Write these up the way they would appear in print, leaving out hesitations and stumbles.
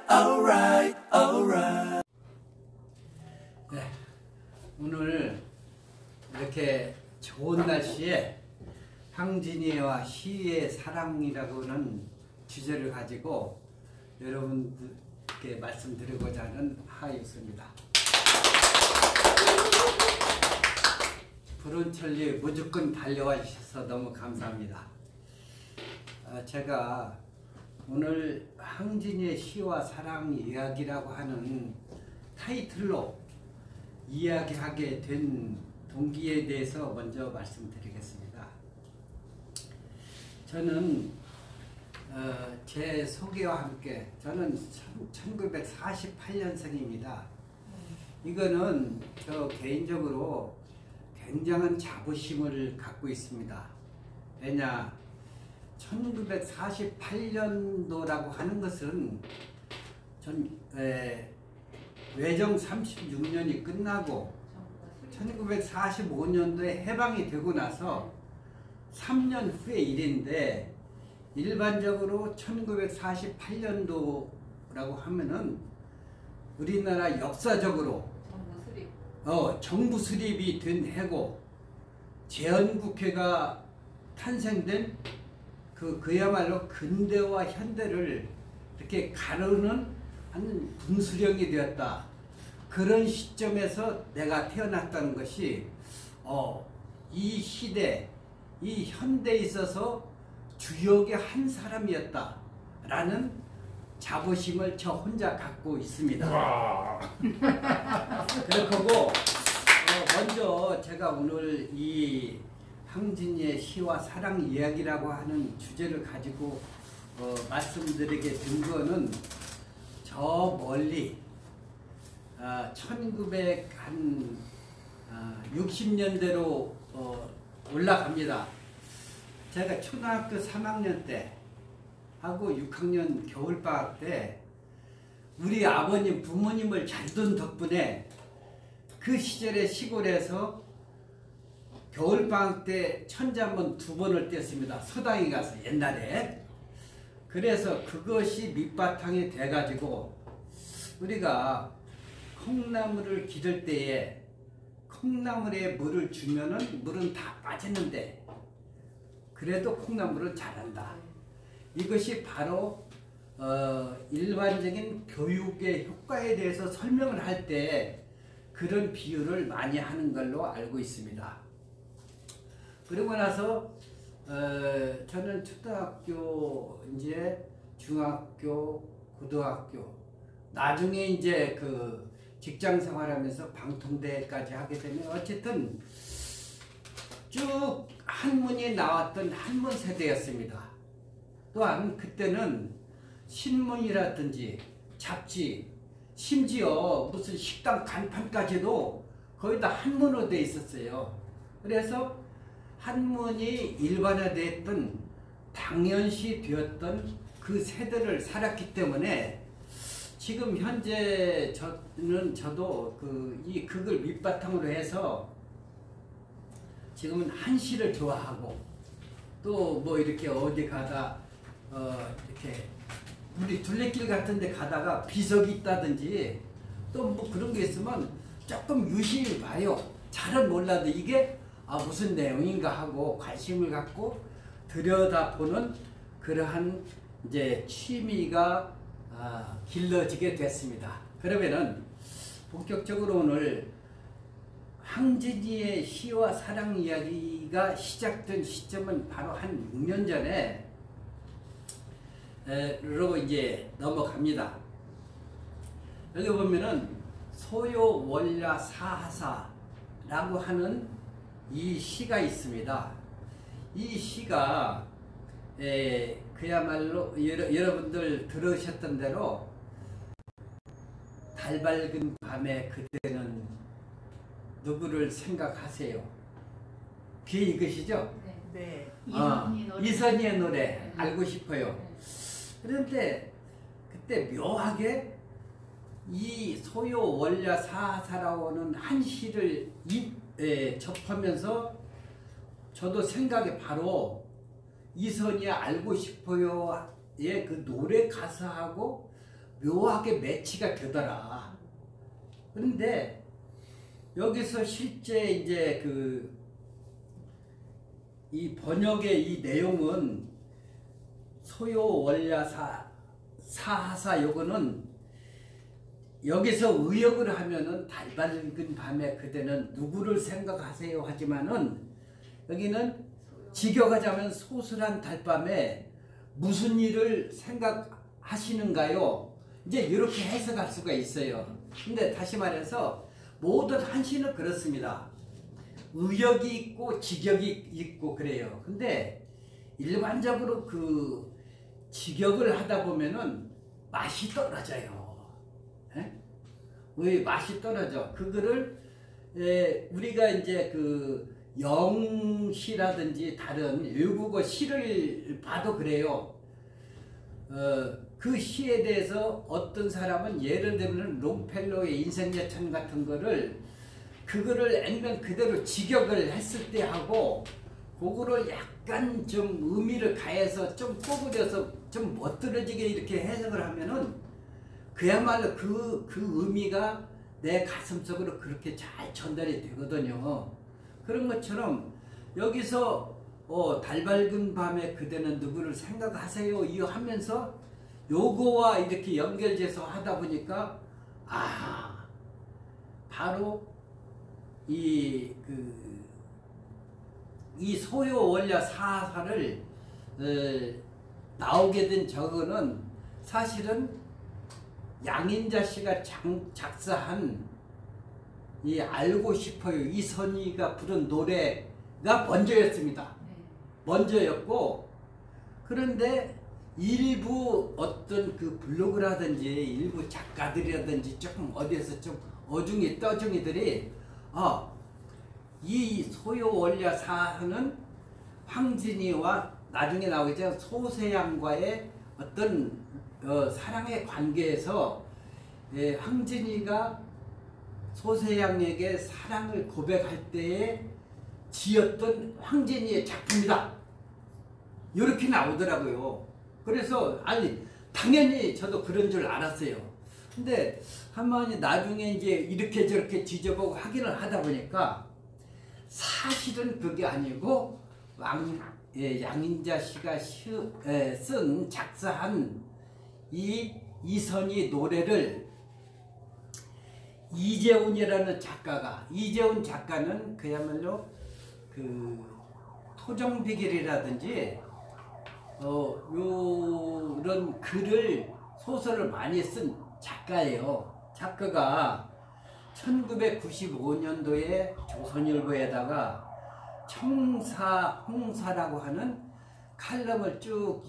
alright. 네, 오늘 이렇게 좋은 날씨에 황진이와 시의 사랑이라고는 주제를 가지고 여러분들께 말씀드리고자 하는 하였습니다. 푸른 천리 무조건 달려와 주셔서 너무 감사합니다. 제가 오늘 황진이의 시와 사랑 이야기라고 하는 타이틀로 이야기하게 된 동기에 대해서 먼저 말씀드리겠습니다. 저는 제 소개와 함께 저는 1948년생입니다. 이거는 저 개인적으로 굉장한 자부심을 갖고 있습니다. 왜냐 1948년도라고 하는 것은 외정 36년이 끝나고 1945년도에 해방이 되고 나서 3년 후의 일인데, 일반적으로 1948년도라고 하면은 우리나라 역사적으로 정부 수립이 된 해고, 제헌국회가 탄생된 그야말로 근대와 현대를 이렇게 가르는 한 분수령이 되었다. 그런 시점에서 내가 태어났다는 것이 이 시대, 이 현대에 있어서 주역의 한 사람이었다 라는 자부심을 저 혼자 갖고 있습니다. 그렇고 먼저 제가 오늘 이 황진이의 시와 사랑 이야기라고 하는 주제를 가지고 말씀드리게 된 거는 저 멀리 1960년대로 올라갑니다. 제가 초등학교 3학년 때 하고 6학년 겨울방학 때 우리 아버님 부모님을 잘 둔 덕분에 그 시절의 시골에서 겨울방학 때 천자문 2번을 뗐습니다. 서당에 가서 옛날에. 그래서 그것이 밑바탕이 돼가지고 우리가 콩나물을 기를 때에 콩나물에 물을 주면은 물은 다 빠지는데 그래도 콩나물은 자란다. 이것이 바로 일반적인 교육의 효과에 대해서 설명을 할 때 그런 비유를 많이 하는 걸로 알고 있습니다. 그러고 나서 저는 초등학교, 이제 중학교, 고등학교, 나중에 이제 그 직장 생활하면서 방통대까지 하게 되면 어쨌든 쭉 한문이 나왔던 한문 세대였습니다. 또한 그때는 신문이라든지 잡지, 심지어 무슨 식당 간판까지도 거의 다 한문으로 되어 있었어요. 그래서 한문이 일반화됐던, 당연시 되었던 그 세대를 살았기 때문에 지금 현재 저도 그걸 밑바탕으로 해서 지금은 한시를 좋아하고 또 뭐 이렇게 어디 가다 이렇게 우리 둘레길 같은 데 가다가 비석이 있다든지 또 뭐 그런 게 있으면 조금 유심히 봐요. 잘은 몰라도 이게 무슨 내용인가 하고 관심을 갖고 들여다보는 그러한 이제 취미가 길러지게 됐습니다. 그러면은 본격적으로 오늘 황진이의 시와 사랑 이야기가 시작된 시점은 바로 한 6년 전에 로 이제 넘어갑니다. 여기 보면은 소요원야 사하사라고 하는 이 시가 있습니다. 이 시가 그야말로 여러분들 들으셨던 대로 달 밝은 밤에 그대는 누구를 생각하세요? 그게 이것이죠? 네. 이선희의 노래 알고 싶어요. 그런데 그때 묘하게 이 소요원야 사하사라고는 한 시를 접하면서 저도 생각이 바로 이선희 알고 싶어요의 그 노래 가사하고 묘하게 매치가 되더라. 그런데 여기서 실제 이제 이 번역의 이 내용은 소요 원야사 사하사 요거는 여기서 의역을 하면은 달 밝은 밤에 그대는 누구를 생각하세요 하지만은 여기는 직역하자면 소설한 달밤에 무슨 일을 생각하시는가요? 이제 이렇게 해석할 수가 있어요. 근데 다시 말해서 모든 한시는 그렇습니다. 의역이 있고 직역이 있고 그래요. 근데 일반적으로 그 직역을 하다 보면은 맛이 떨어져요. 왜 맛이 떨어져? 그거를 우리가 이제 그 영시라든지 다른 외국어 시를 봐도 그래요. 그 시에 대해서 어떤 사람은 예를 들면 롱펠로의 인생여천 같은 거를 그거를 액면 그대로 직역을 했을 때 하고 그거를 약간 좀 의미를 가해서 좀 꼬부려서 좀 멋들어지게 이렇게 해석을 하면은 그야말로 그 의미가 내 가슴속으로 그렇게 잘 전달이 되거든요. 그런 것처럼 여기서 달 밝은 밤에 그대는 누구를 생각하세요 이 하면서 요거와 이렇게 연결돼서 하다 보니까 바로 이 소요 원야 사사를 나오게 된 저거는 사실은 양인자 씨가 작사한 이 알고 싶어요 이선희가 부른 노래가 먼저였습니다. 먼저였고 그런데 일부 어떤 그 블로그라든지 일부 작가들이라든지 조금 어디에서 좀 어중이 떠중이들이 이 소요 원야 사는 황진이와 나중에 나오겠죠 소세양과의 어떤 사랑의 관계에서 황진이가 소세양에게 사랑을 고백할 때에 지었던 황진이의 작품이다. 이렇게 나오더라고요. 그래서 당연히 저도 그런 줄 알았어요. 근데 한번이 나중에 이제 이렇게 저렇게 뒤져보고 확인을 하다 보니까 사실은 그게 아니고 양인자 씨가 쓴 작사한 이 이선희 노래를 이재훈이라는 작가가 이재훈 작가는 그야말로 그 토종비결이라든지 요런 글을 소설을 많이 쓴 작가예요. 작가가 1995년도에 조선일보에다가 청사 홍사라고 하는 칼럼을 쭉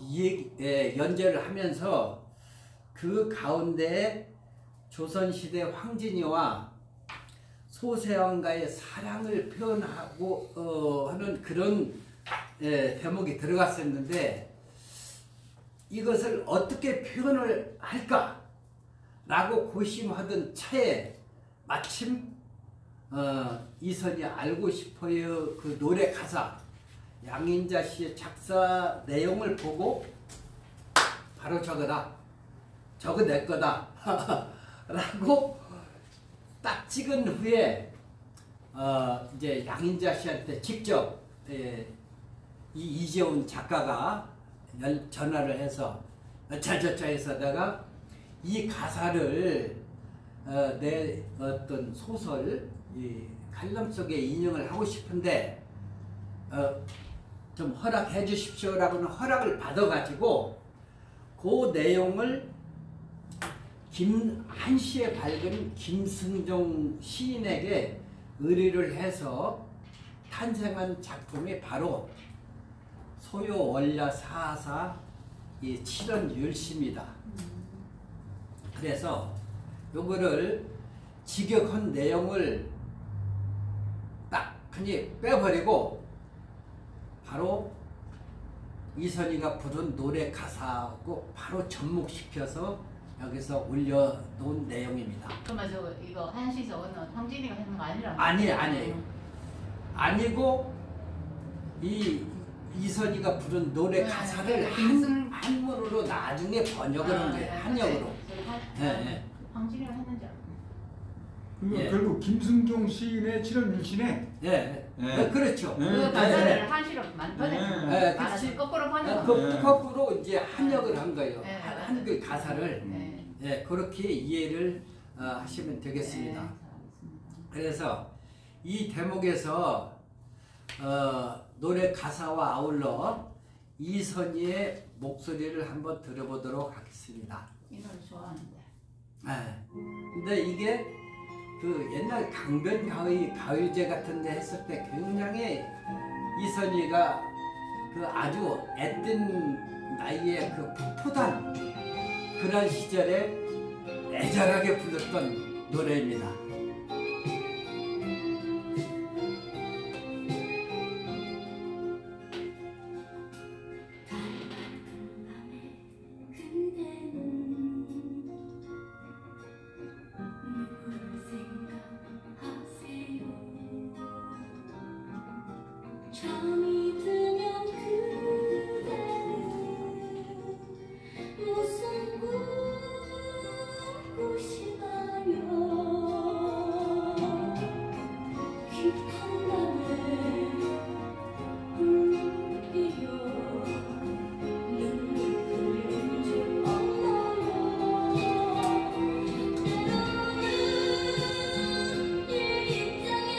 연재를 하면서 그 가운데 조선시대 황진이와 소세왕과의 사랑을 표현하고 하는 그런 대목이 들어갔었는데 이것을 어떻게 표현을 할까 라고 고심하던 차에 마침 이선이 알고 싶어요 그 노래 가사 양인자 씨의 작사 내용을 보고 바로 저거다 저거 내 거다 라고 딱 찍은 후에 이제 양인자 씨한테 직접 이 이재훈 작가가 전화를 해서 자자자에서다가 이 가사를 내 어떤 소설 이 칼럼 속에 인용을 하고 싶은데 좀 허락해 주십시오라고는 허락을 받아가지고 그 내용을 한시에 밝은 김승종 시인에게 의뢰를 해서 탄생한 작품이 바로 소요 원야 사사 이 7원 율시입니다. 그래서 요거를 직역한 내용을 딱 그냥 빼버리고 바로 이선희가 부른 노래 가사하고 바로 접목시켜서 여기서 올려놓은 내용입니다. 그러면 이거 한시 저거는 황진이가 했는 거 아니라고? 아니에요. 아니고 이선희가 부른 노래 가사를 한문으로 나중에 번역을 한 거예요. 한역으로. 예. 황진이가 했는지 알고. 예. 결국 김순종 시인의 칠원율신에 예. 예. 그렇죠. 그 예. 가사를 한시로 예. 말아서 거꾸로 번역한 거꾸로 이제 한역을 한 거예요. 네. 한글 가사를 네. 예, 그렇게 이해를 하시면 되겠습니다. 네, 잘하겠습니다. 그래서 이 대목에서 노래 가사와 아울러 이선희의 목소리를 한번 들어보도록 하겠습니다. 이 노래 좋아하는데. 예. 근데 이게 그 옛날 강변 가요제 같은 데 했을 때 굉장히 이선희가 그 아주 앳된 나이에 그 풋풋한 그런 시절에 애절하게 불렀던 노래입니다. 잠이 들면 그대는 무슨 꿈꾸시나요? 깊은 밤에 울먹이며 눈물 흘린 적 없나요? 때로는 이 입장에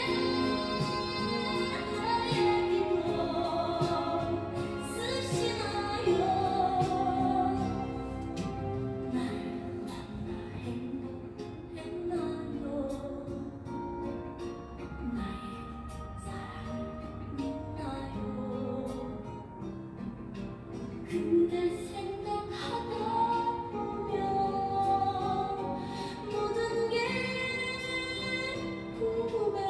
근데 생각하다 보면 모든 게 궁금해요.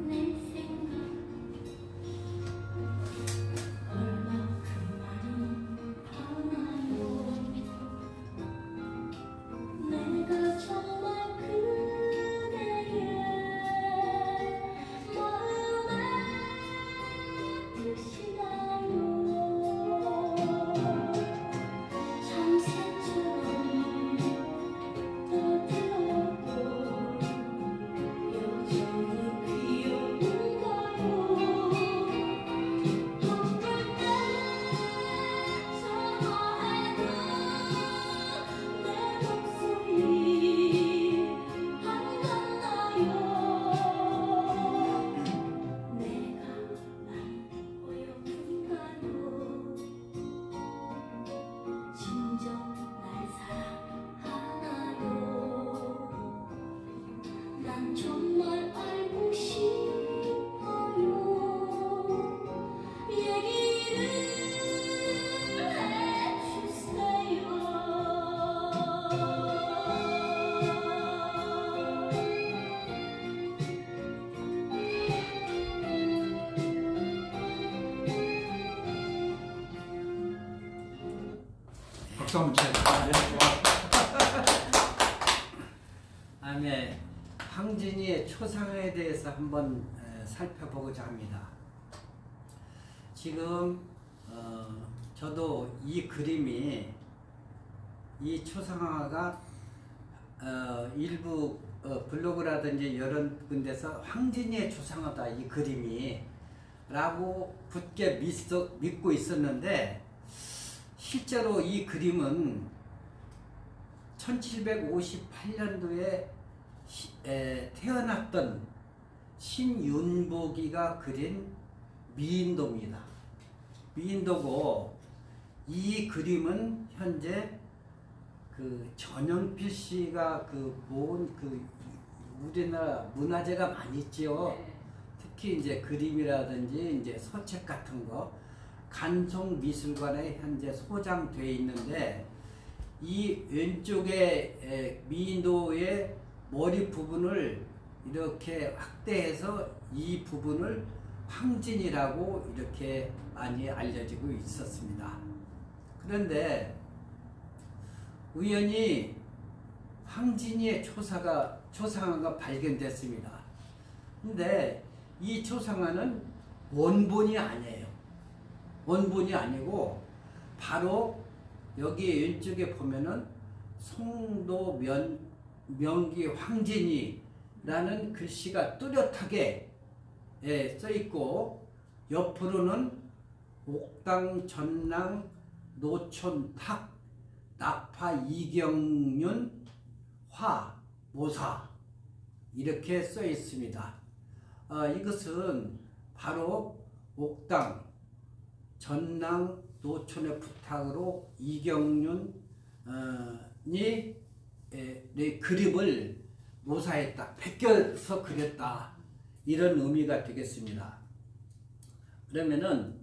내 생각 얼마큼 많이 하나요? 내가 정말 그대의 마음에 드시나요? 참새처럼 떠들어도 여전히 귀여운가요? 바쁠 때 전화해도 내 목소리 반갑나요? 내가 많이 어여운가요? 진정 날 사랑하나요? 난 정말 알고 싶어요. 얘기를 해주세요. 박수 한번 쳐요. 다음에 황진이의 초상에 대해서 한번 살펴보고자 합니다. 지금 저도 이 그림이 이 초상화가 일부 블로그라든지 여러 군데서 황진이의 초상화다 이 그림이 라고 굳게 믿고 있었는데 실제로 이 그림은 1758년도에 태어났던 신윤복이가 그린 미인도입니다. 미인도고 이 그림은 현재 그 전영필 씨가 모은 우리나라 문화재가 많이 있지요. 네. 특히 이제 그림이라든지 이제 서책 같은 거 간송미술관에 현재 소장돼 있는데 이 왼쪽에 미인도의 머리 부분을 이렇게 확대해서 이 부분을 황진이라고 이렇게 많이 알려지고 있었습니다. 그런데 우연히 황진이의 초상화가 발견됐습니다. 근데 이 초상화는 원본이 아니에요. 원본이 아니고 바로 여기 왼쪽에 보면은 송도 명기 황진이라는 글씨가 뚜렷하게 써 있고, 옆으로는 옥당 전랑 노촌 탁 낙파 이경륜 화 모사 이렇게 써 있습니다. 이것은 바로 옥당 전랑 노촌의 부탁으로 이경륜이 그림을 모사했다, 베껴서 그렸다, 이런 의미가 되겠습니다. 그러면은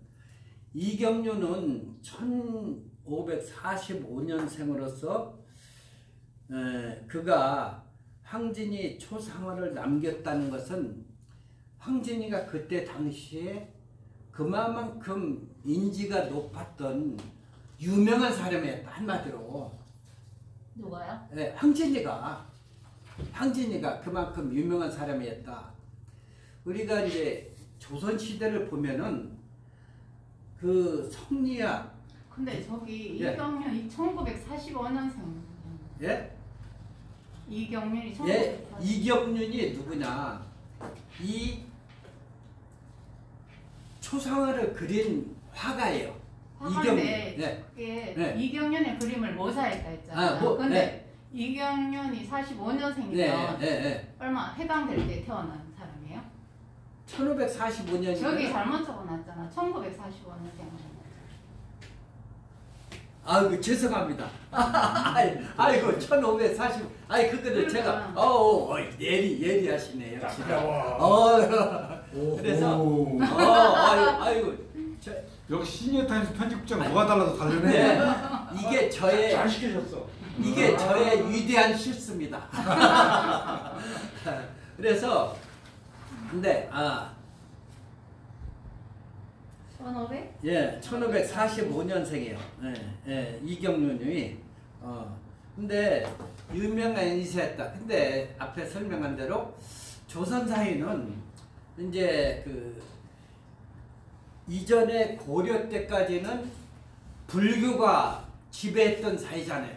이경륜은 1545년생으로서 그가 황진이 초상화를 남겼다는 것은 황진이가 그때 당시에 그만큼 인지가 높았던 유명한 사람이었다, 한마디로. 누가요? 네, 황진이가 그만큼 유명한 사람이었다. 우리가 이제 조선시대를 보면은 그 성리학. 근데 저기 예. 이경련이 1945년생. 예? 이경련이 예, 1945년. 이경륜이 누구냐? 이 초상화를 그린 화가예요. 화가인데 예. 그게 네. 이경련의 그림을 모사했다 했잖아요. 근데 이경련이 45년생이면 네. 얼마 해방될 때 태어난 사람이에요? 1545년이면 저기 잘못 적어놨잖아. 1945년생. 아이고 죄송합니다. 아이고 1540. 그거를 제가 예리하시네 역시. 그래서 아이고 역시 시니어타임스 편집국장 뭐가 달라서 다르네. 네, 이게 잘 시키셨어. 저의 위대한 실수입니다. 그래서 근데 1500? 예, 1545년생이에요. 이경륜이. 근데 유명한 인사였다. 근데 앞에 설명한 대로 조선 사회는 이제 그 이전에 고려 때까지는 불교가 지배했던 사회잖아요.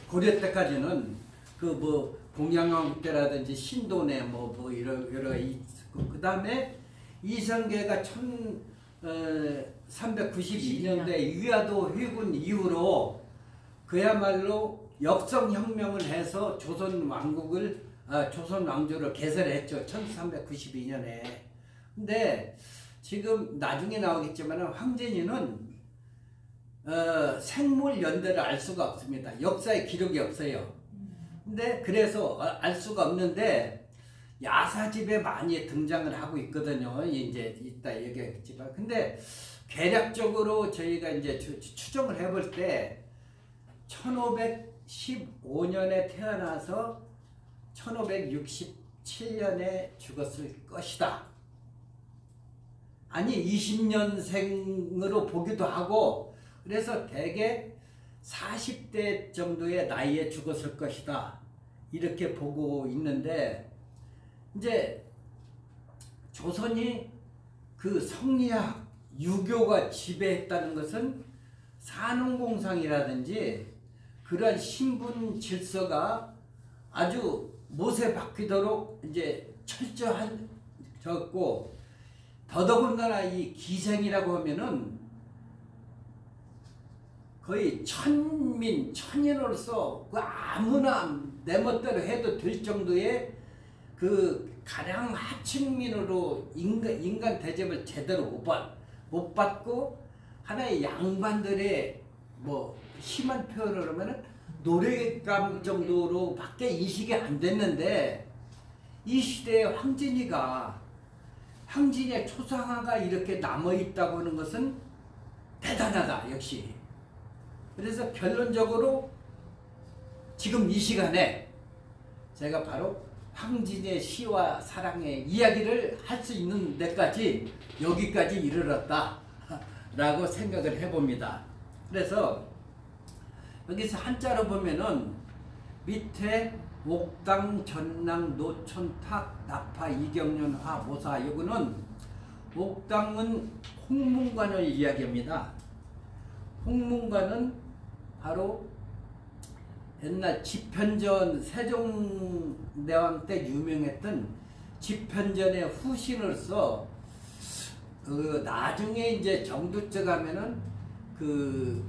고려 때까지는 그 뭐 공양왕 때라든지 신도네 뭐 여러 그 다음에 이성계가 392년대 위화도 회군 이후로 그야말로 역성혁명을 해서 조선 왕조를 개설했죠. 1392년에. 근데 지금 나중에 나오겠지만 황진이는 생물 연대를 알 수가 없습니다. 역사에 기록이 없어요. 근데 그래서 알 수가 없는데 야사집에 많이 등장을 하고 있거든요. 이제 이따 얘기하겠지만. 근데 개략적으로 저희가 이제 추정을 해볼 때 1515년에 태어나서 1567년에 죽었을 것이다. 아니 20년생으로 보기도 하고, 그래서 대개 40대 정도의 나이에 죽었을 것이다, 이렇게 보고 있는데, 이제 조선이 그 성리학 유교가 지배했다는 것은 산업공상이라든지 그러한 신분 질서가 아주 못에 박히도록 이제 철저해졌고, 더더군다나 이 기생이라고 하면은 거의 천인으로서 그 아무나 내 멋대로 해도 될 정도의 그 가장 하층민으로 인간 대접을 제대로 못 받고, 하나의 양반들의 뭐 심한 표현을 하면은 노래감 정도로 밖에 인식이 안 됐는데, 이 시대에 황진이의 초상화가 이렇게 남아있다고 하는 것은 대단하다, 역시. 그래서 결론적으로 지금 이 시간에 제가 바로 황진이의 시와 사랑의 이야기를 할 수 있는 데까지 여기까지 이르렀다 라고 생각을 해봅니다. 그래서 여기서 한자로 보면은 밑에 옥당, 전랑, 노천, 탁, 나파, 이경련, 화, 모사. 이거는 옥당은 홍문관을 이야기합니다. 홍문관은 바로 옛날 집현전 세종대왕 때 유명했던 집현전의 후신으로서 나중에 이제 정두째 가면은 그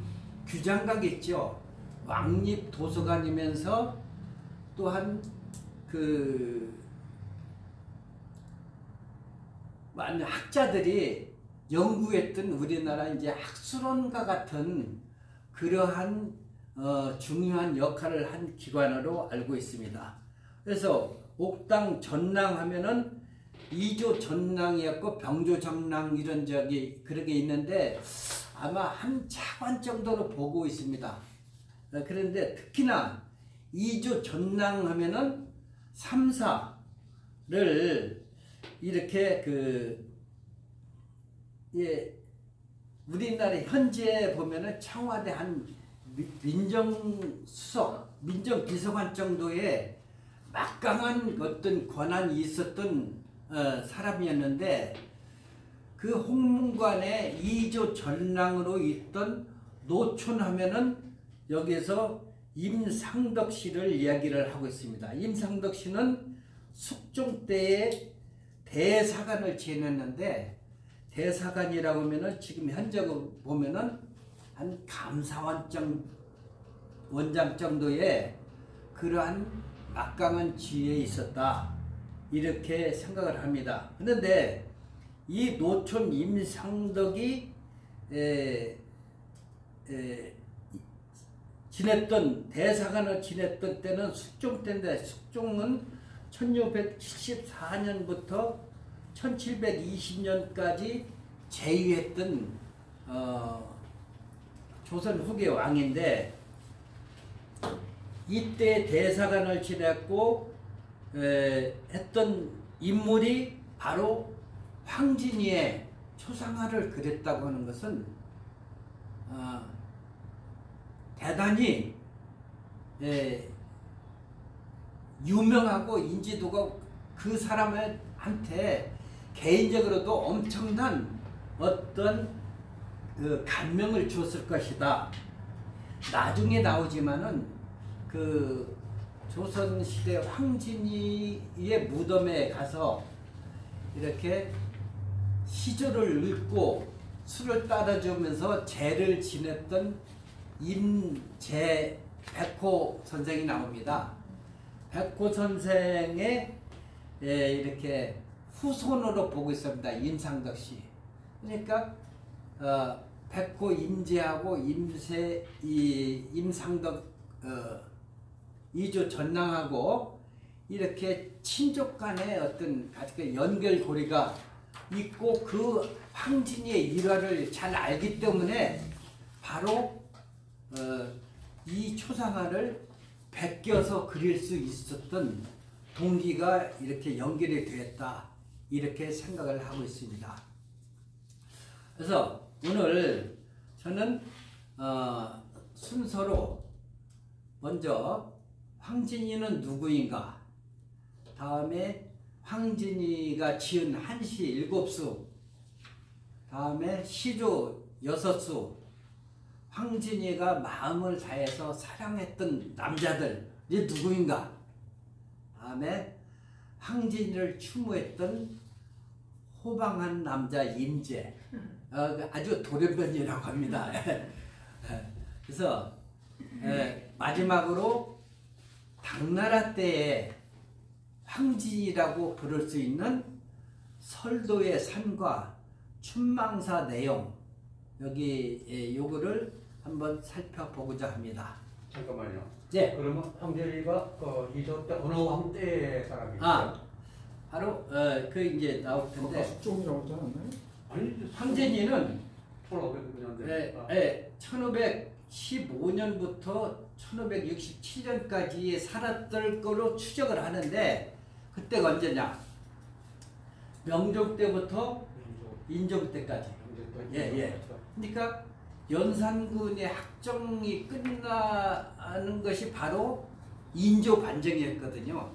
규장각 있죠. 왕립 도서관이면서 또한 그 많은 학자들이 연구했던 우리나라 이제 학술원과 같은 그러한 중요한 역할을 한 기관으로 알고 있습니다. 그래서 옥당 전랑 하면은 이조 전랑이었고 병조 전랑 이런 적이 그런 게 있는데 아마 한 차관 정도로 보고 있습니다. 그런데 특히나 이조 전랑 하면은 3사를 이렇게 우리나라 현재 보면은 청와대 한 민정수석, 민정비서관 정도의 막강한 어떤 권한이 있었던 사람이었는데 그 홍문관에 이조 전랑으로 있던 노촌하면은 여기서 임상덕 씨를 이야기를 하고 있습니다. 임상덕 씨는 숙종 때에 대사관을 지냈는데 대사관이라고 하면은 지금 현재 보면은 한 감사원장 원장 정도의 그러한 막강한 지위에 있었다 이렇게 생각을 합니다. 그런데 이 노촌 임상덕이 지냈던 대사관을 지냈던 때는 숙종 때인데 숙종은 1674년부터 1720년까지 재위했던 조선 후계 왕인데 이때 대사관을 지냈고 했던 인물이 바로 황진이의 초상화를 그렸다고 하는 것은 대단히 유명하고 인지도가 그 사람한테 개인적으로도 엄청난 어떤 그 감명을 주었을 것이다. 나중에 나오지만은 그 조선시대 황진이의 무덤에 가서 이렇게 시조를 읽고 술을 따라주면서 제를 지냈던 임재 백호 선생이 나옵니다. 백호 선생의 이렇게 후손으로 보고 있습니다. 임상덕 씨. 그러니까 백호 임재하고 임상덕 이조 전랑하고 이렇게 친족 간의 어떤 연결고리가 있고 그 황진이의 일화를 잘 알기 때문에 바로 이 초상화를 베껴서 그릴 수 있었던 동기가 이렇게 연결이 되었다 이렇게 생각을 하고 있습니다. 그래서 오늘 저는 순서로 먼저 황진이는 누구인가, 다음에 황진이가 지은 한시 7수, 다음에 시조 6수, 황진이가 마음을 다해서 사랑했던 남자들이 누구인가, 다음에 황진이를 추모했던 호방한 남자 임재, 아주 돌연변이라고 합니다. 그래서 마지막으로 당나라 때에 황진이라고 부를 수 있는 설도의 산과 춘망사 내용, 여기 요거를 한번 살펴보고자 합니다. 잠깐만요. 네. 그러면 황제리가 이조 때 어느 왕 때 사람이죠? 바로 그 이제 나올 텐데. 숙종이라고 하지 않았나요? 아니, 황진이는 1500년대. 1515년부터 1567년까지 살았을 거로 추정을 하는데 그때가 언제냐? 명종 때부터 인종 때까지. 예. 그러니까 연산군의 학정이 끝나는 것이 바로 인조 반정이었거든요.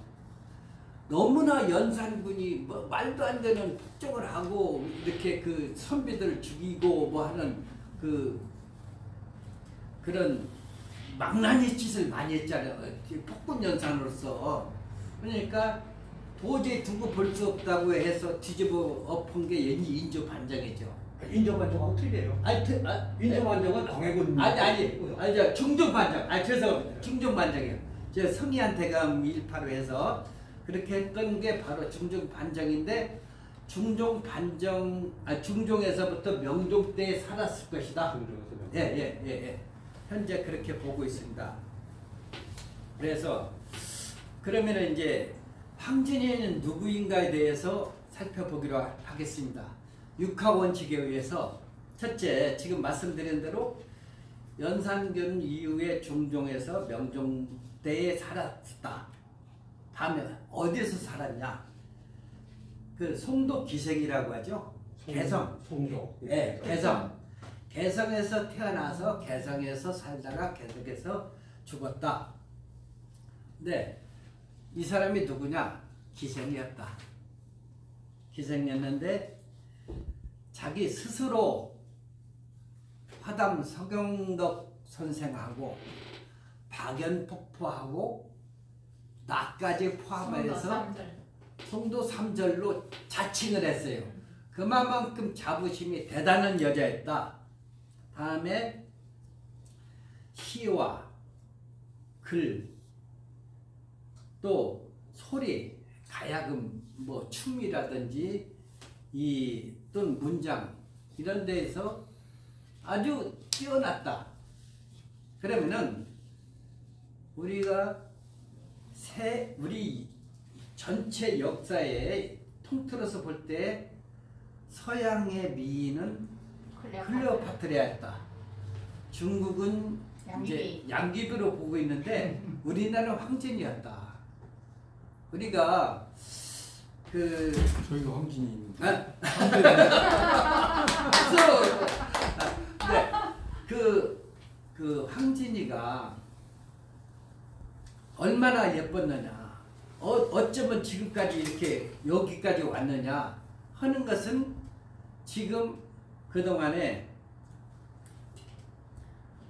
너무나 연산군이 뭐 말도 안 되는 폭정을 하고 이렇게 그 선비들을 죽이고 뭐 하는 그런 망나니 짓을 많이 했잖아요. 폭군 연산으로서. 그러니까 도저히 두고 볼 수 없다고 해서 뒤집어 엎은 게 인조 반정이죠. 인조반정하고 틀려요. 인조반정은 광해군. 저 중종반정. 죄송합니다. 중종반정이요. 저 성희한테감 일파로 해서 그렇게 했던 게 바로 중종반정인데 중종에서부터 명종 때에 살았을 것이다. 예. 현재 그렇게 보고 있습니다. 그래서 그러면은 이제 황진이는 누구인가에 대해서 살펴보기로 하겠습니다. 육하원칙에 의해서 첫째, 지금 말씀드린 대로 연산군 이후에 중종에서 명종 때에 살았다. 다음에 어디서 살았냐? 그 송도 기생이라고 하죠. 개성. 송도. 네, 개성. 개성에서 태어나서 개성에서 살다가 개성에서 죽었다. 네, 이 사람이 누구냐? 기생이었다. 기생이었는데 자기 스스로 화담 서경덕 선생하고 박연폭포하고 나까지 포함해서 송도 삼절로 자칭을 했어요. 그만큼 자부심이 대단한 여자였다. 다음에 시와 글, 또 소리, 가야금, 뭐 춤이라든지 또는 문장 이런 데에서 아주 뛰어났다. 그러면은 우리가 우리 전체 역사에 통틀어서 볼 때 서양의 미인은 클레오파트라였다. 중국은 이제 양귀비로 보고 있는데 우리나라는 황진이었다. 우리가 저희가 황진입니다. 네, 그 황진이가 얼마나 예뻤느냐, 어쩌면 지금까지 이렇게 여기까지 왔느냐 하는 것은 지금 그동안에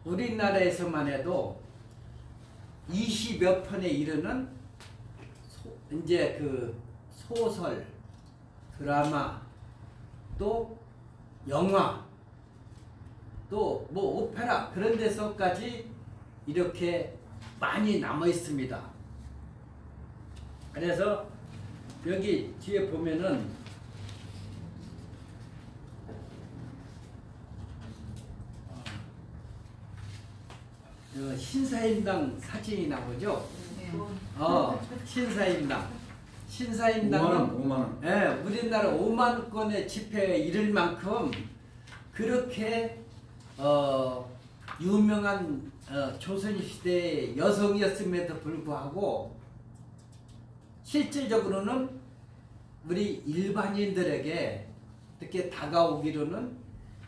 우리나라에서만 해도 20여 편에 이르는 이제 그 소설, 드라마, 또 영화, 또 뭐 오페라 그런 데서까지 이렇게 많이 남아 있습니다. 그래서 여기 뒤에 보면은 신사임당 사진이 나오죠. 신사임당은 5만 원. 예, 우리나라 5만 건의 집회에 이를 만큼 그렇게 유명한 조선시대의 여성이었음에도 불구하고 실질적으로는 우리 일반인들에게 이렇게 다가오기로는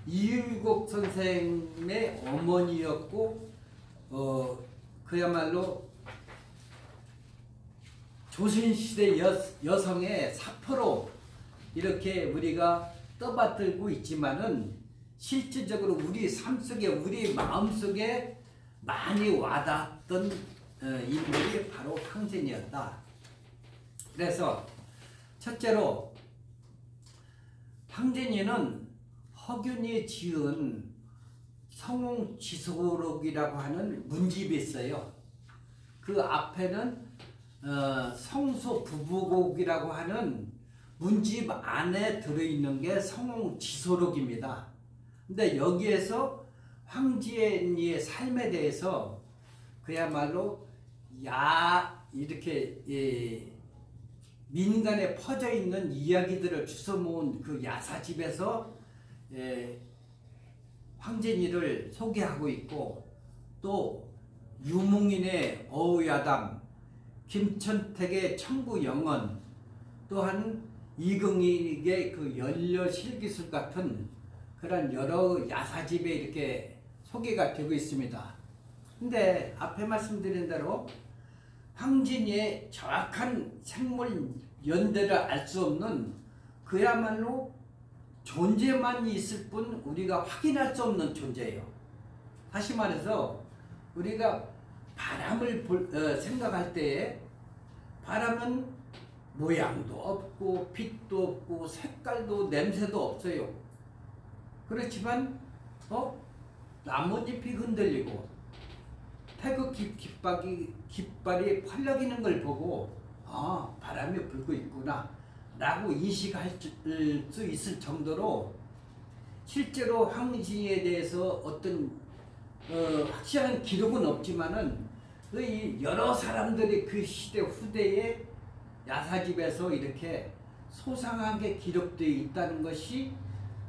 이율곡 선생의 어머니였고 그야말로 조선시대 여성의 사포로 이렇게 우리가 떠받들고 있지만은 실질적으로 우리 삶 속에, 우리 마음 속에 많이 와닿았던 인물이 바로 황진이었다. 그래서 첫째로 황진이는 허균이 지은 성웅지소록이라고 하는 문집이 있어요. 그 앞에는 성소부부곡이라고 하는 문집 안에 들어있는 게 성웅지소록입니다. 근데 여기에서 황진이의 삶에 대해서 그야말로 이렇게 민간에 퍼져 있는 이야기들을 주워 모은 그 야사집에서 황진이를 소개하고 있고, 또 유목인의 어우야담, 김천택의 청구영언, 또한 이경익의 그 연려실기술 같은 그런 여러 야사집에 이렇게 소개가 되고 있습니다. 근데 앞에 말씀드린 대로 황진이의 정확한 생물 연대를 알 수 없는 그야말로 존재만 있을 뿐 우리가 확인할 수 없는 존재예요. 다시 말해서 우리가 바람을 생각할 때에 바람은 모양도 없고 빛도 없고 색깔도 냄새도 없어요. 그렇지만 나뭇잎이 흔들리고 태극 깃발이 펄럭이는 걸 보고 바람이 불고 있구나 라고 인식할 수 있을 정도로 실제로 황진이에 대해서 어떤 확실한 기록은 없지만은 여러 사람들이 그 시대 후대에 야사집에서 이렇게 소상하게 기록되어 있다는 것이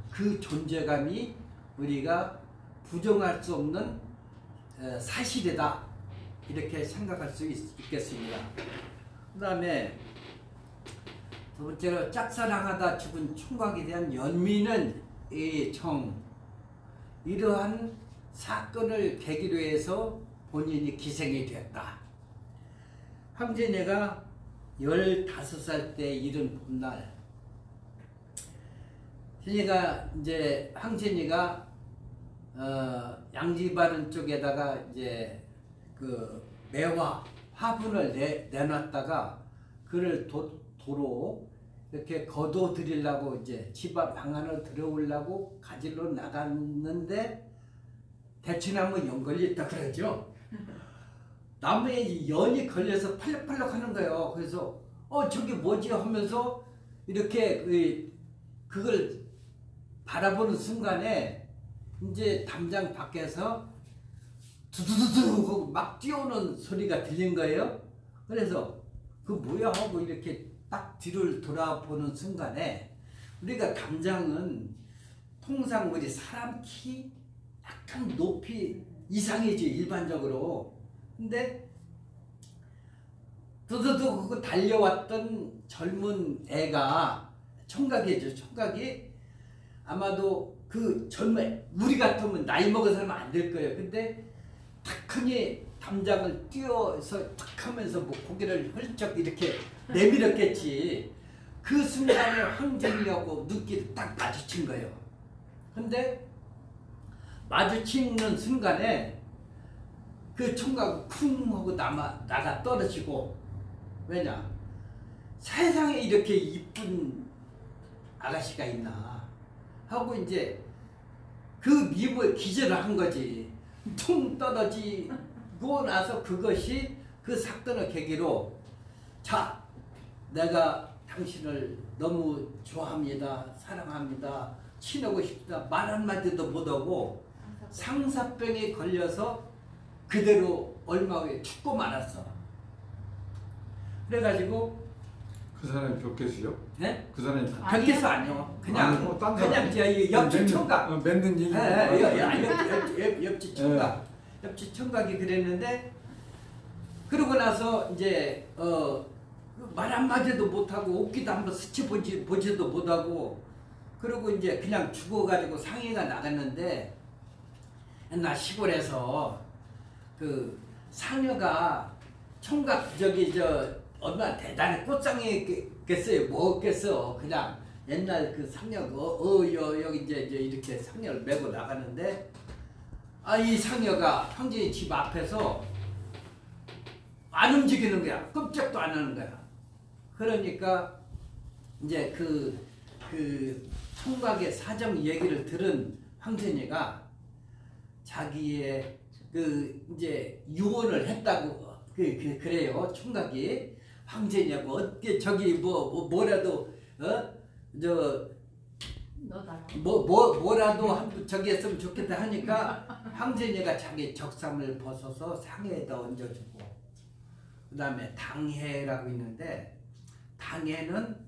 그 존재감이 우리가 부정할 수 없는 사실이다 이렇게 생각할 수 있겠습니다. 그 다음에 두 번째로 짝사랑하다 죽은 총각에 대한 연민은 이러한 사건을 계기로 해서 본인이 기생이 되었다. 황진이가 15살 때 이른 봄날, 황진이가 양지바른 쪽에다가 이제 그 매화 화분을 내놨다가 그를 도로 이렇게 거둬들이려고 이제 집 앞 방 안으로 들어오려고 가지러 나갔는데 대추나무 연 걸렸다 그러죠. 나무에 연이 걸려서 팔럭팔럭 하는 거예요. 그래서 저게 뭐지 하면서 이렇게 그걸 바라보는 순간에 이제 담장 밖에서 두두두두 막 뛰어오는 소리가 들린 거예요. 그래서 그 뭐야 하고 이렇게 딱 뒤를 돌아보는 순간에 우리가 담장은 통상 우리 사람 키 약간 높이 이상이지 일반적으로. 근데 두두두 그거 달려왔던 젊은 애가 총각이죠. 총각이 아마도 그 젊은 우리 같으면 나이 먹은 사람은 안 될 거예요. 근데 탁하니 담장을 뛰어서 탁 하면서 뭐 고개를 훌쩍 이렇게 내밀었겠지. 그 순간에 황진이하고 눈길이 딱 마주친 거예요. 근데 마주치는 순간에 그 총각이 쿵 하고 나가 떨어지고, 왜냐? 세상에 이렇게 이쁜 아가씨가 있나 하고 이제 그 미모에 기절을 한 거지. 퉁 떨어지고 나서 그것이 그 사건을 계기로 자, 내가 당신을 너무 좋아합니다. 사랑합니다. 친하고 싶다. 말 한마디도 못하고 상사병에 걸려서 그대로 얼마 후에 죽고 말았어. 그래가지고 그 사람이 벽계수요? 네? 그 사람이 벽계수 아니요. 그냥 딴 그냥 사람. 옆집 총각. 맨든 얘기. 옆집 총각. 옆집 총각이 그랬는데 그러고 나서 이제 말 한마디도 못하고 옷기도 한번 스쳐보지도 못하고 그러고 이제 그냥 죽어가지고 상해가 나갔는데 옛날 시골에서 그 상여가 총각 얼마나 대단히 꽃상이겠어요. 뭐겠어. 그냥 옛날 그 상여가 여기 이제 이렇게 상여를 메고 나가는데 이 상여가 황진이 집 앞에서 안 움직이는 거야. 끔찍도 안 하는 거야. 그러니까 이제 그 총각의 사정 얘기를 들은 황진이가 자기의 이제 유언을 했다고 그래요. 총각이 황진이하고 어떻게 저기 뭐라도 뭐라도 저기 했으면 좋겠다 하니까 황진이가 자기 적삼을 벗어서 상해에다 얹어주고 그 다음에 당해라고 있는데 당해는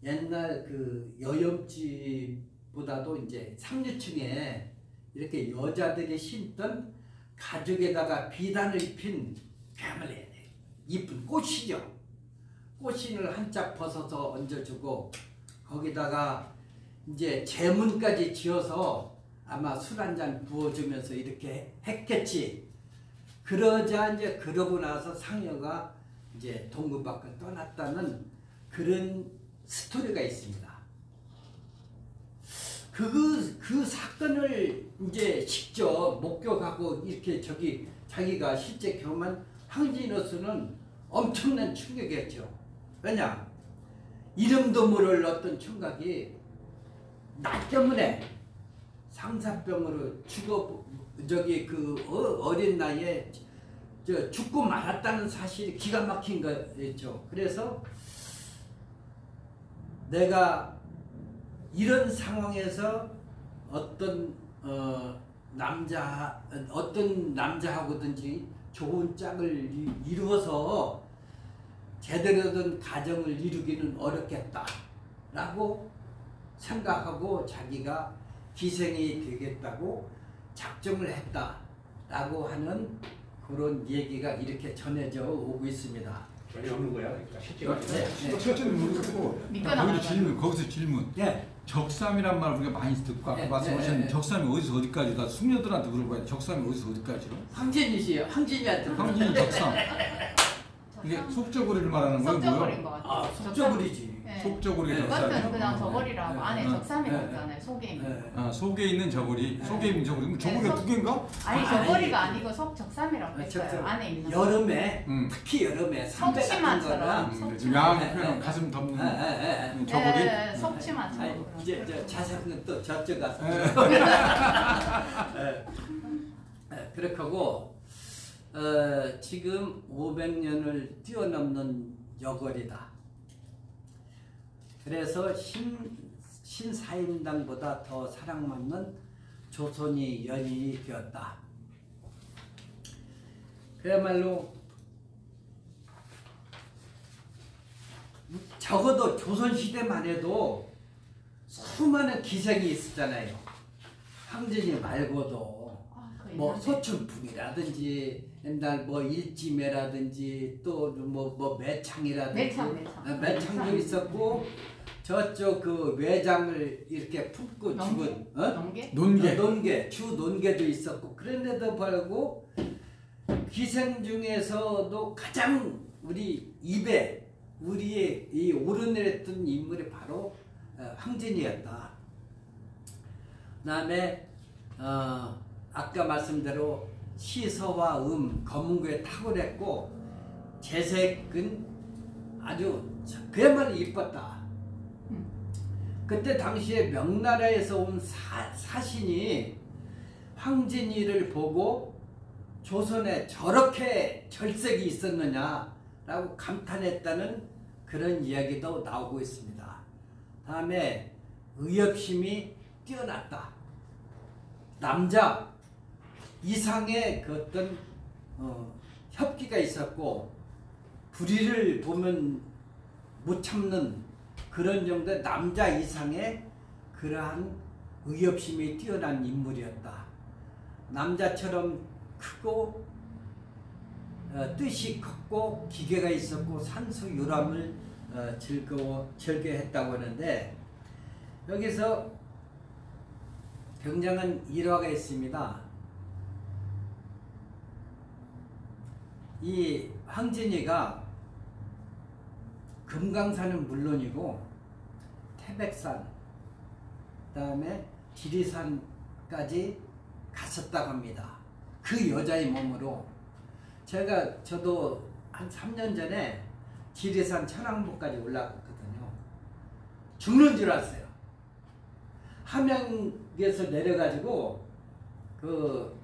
옛날 그 여염집보다도 이제 상류층에 이렇게 여자들이 신던 가죽에다가 비단을 입힌 그야말로 이쁜 꽃이죠. 꽃신을 한 짝 벗어서 얹어주고 거기다가 이제 제문까지 지어서 아마 술 한 잔 부어주면서 이렇게 했겠지. 그러자 이제 그러고 나서 상여가 이제 동굴 밖을 떠났다는 그런 스토리가 있습니다. 그 사건을 이제 직접 목격하고 이렇게 자기가 실제 경험한 황진호수는 엄청난 충격이었죠. 왜냐? 이름도 모를 어떤 총각이 나 때문에 상사병으로 어린 나이에 죽고 말았다는 사실이 기가 막힌 거였죠. 그래서 내가 이런 상황에서 어떤 남자하고든지 좋은 짝을 이루어서 제대로 된 가정을 이루기는 어렵겠다라고 생각하고 자기가 희생이 되겠다고 작정을 했다라고 하는 그런 얘기가 이렇게 전해져 오고 있습니다. 전혀 없는 거야. 그러니까 실제가. 실제는 모르겠고 거기서 질문. 네. 적삼이란 말 우리가 많이 듣고 아까 말씀하셨는데 적삼이 어디서 어디까지? 나 숙녀들한테 물어봐야 돼. 적삼이 어디서 어디까지로? 황진이시요. 황진이한테. 황진이 적삼. 이게 속저고리를 말하는 거예요? 속저고리인 것 같아요. 아, 속저고리지. 네. 속저고리 네. 그것은 적삼. 그냥 저고리라고 안에 네. 적삼이라고 네. 있잖아요. 속에 있는. 네. 아, 속에 있는 저고리. 속에 있는 저고리. 그럼 저고리가 네, 두 개인가? 아니 아니. 저고리가 아니고 적삼이라고 했어요. 적삼. 안에 있는. 여름에 응. 특히 여름에 삼배 같은 속치마처럼. 거나 양의 표현 가슴 덮는 저고리. 네, 속치마처럼. 아니, 이제 자세한 건 또 저쪽 가서. 그렇게 하고 지금 500년을 뛰어넘는 여걸이다. 그래서 신사임당보다 더 사랑받는 조선이 연인이 되었다. 그야말로 적어도 조선시대만 해도 수많은 기생이 있었잖아요. 황진이 말고도 뭐 소춘풍이라든지 옛날 뭐 일지매라든지 또 뭐 매창이라든지 매창도 있었고 저쪽 그 외장을 이렇게 품고 죽은 논개 주 논개도 있었고 그런데도 불구하고 기생 중에서도 가장 우리 입에 우리의 이 오르내렸던 인물이 바로 황진이었다. 그다음에 아까 말씀대로 시서와 검은고에 탁월했고 재색은 아주 그야말로 이뻤다. 그때 당시에 명나라에서 온 사신이 황진이를 보고 조선에 저렇게 절색이 있었느냐라고 감탄했다는 그런 이야기도 나오고 있습니다. 다음에 의협심이 뛰어났다. 남자 이상의 그 어떤 협기가 있었고 불의를 보면 못 참는 그런 정도의 남자 이상의 그러한 의협심이 뛰어난 인물이었다. 남자처럼 크고 뜻이 컸고 기계가 있었고 산수 유람을 즐겨했다고 하는데 여기서 굉장한 일화가 있습니다. 이 황진이가 금강산은 물론이고 태백산 그다음에 지리산까지 갔었다고 합니다. 그 여자의 몸으로 저도 한 3년 전에 지리산 천왕봉까지 올라갔거든요. 죽는 줄 알았어요. 함양에서 내려가지고 그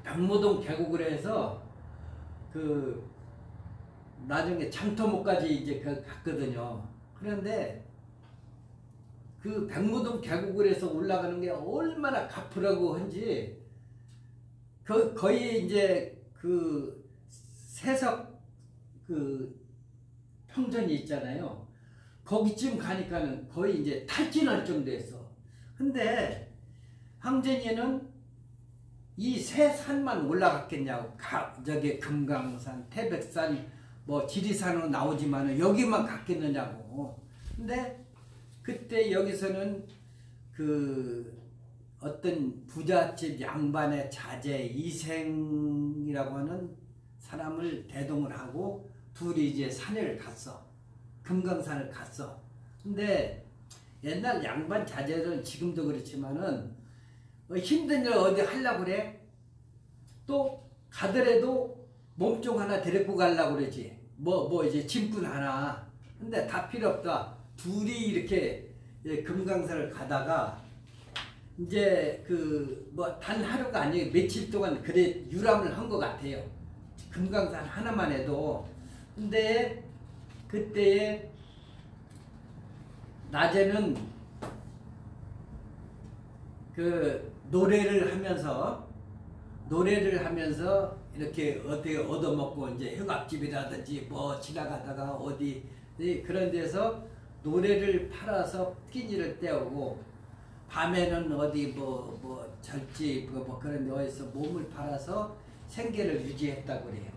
백모동 계곡을 해서 그 나중에 장터목까지 이제 갔거든요. 그런데 그 백모동 계곡을 해서 올라가는 게 얼마나 가프라고 한지 거의 이제 그 세석 그 평전이 있잖아요. 거기쯤 가니까는 거의 이제 탈진할 정도였어. 근데 황진이는 이 세 산만 올라갔겠냐고. 저기 금강산, 태백산, 뭐 지리산으로 나오지만은 여기만 갔겠느냐고. 근데 그때 여기서는 그 어떤 부잣집 양반의 자제 이생이라고 하는 사람을 대동을 하고 둘이 이제 산을 갔어. 금강산을 갔어. 근데 옛날 양반 자제들은 지금도 그렇지만은 힘든 일 어디 하려고 그래? 또 가더라도 몸종 하나 데리고 가려고 그러지. 뭐 이제 짐꾼 하나. 근데 다 필요 없다. 둘이 이렇게 금강산을 가다가 이제 그 뭐 단 하루가 아니고 며칠 동안 그래 유람을 한 것 같아요. 금강산 하나만 해도. 근데 그때에 낮에는 그 노래를 하면서 이렇게 어떻게 얻어먹고 이제 흑압집이라든지 뭐 지나가다가 어디 그런 데서 노래를 팔아서 끼니를 때우고 밤에는 어디 뭐 절집 뭐 그런 데에서 몸을 팔아서 생계를 유지했다고 그래요.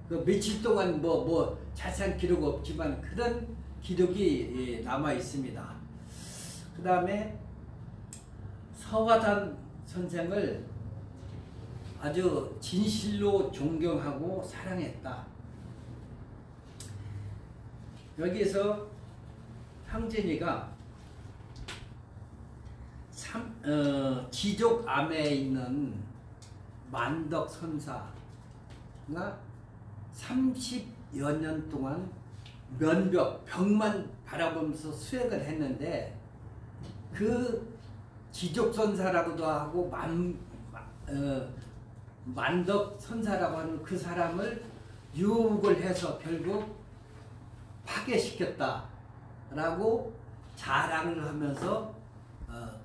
그 며칠 동안 뭐 자세한 기록 없지만 그런 기록이 남아 있습니다. 그 다음에 서화담 선생을 아주 진실로 존경하고 사랑했다. 여기서 황진이가 지족암에 있는 만덕 선사가 30여 년 동안 벽만 바라보면서 수행을 했는데 그 지족선사라고도 하고 만덕 선사라고 하는 그 사람을 유혹을 해서 결국 파괴시켰다라고 자랑을 하면서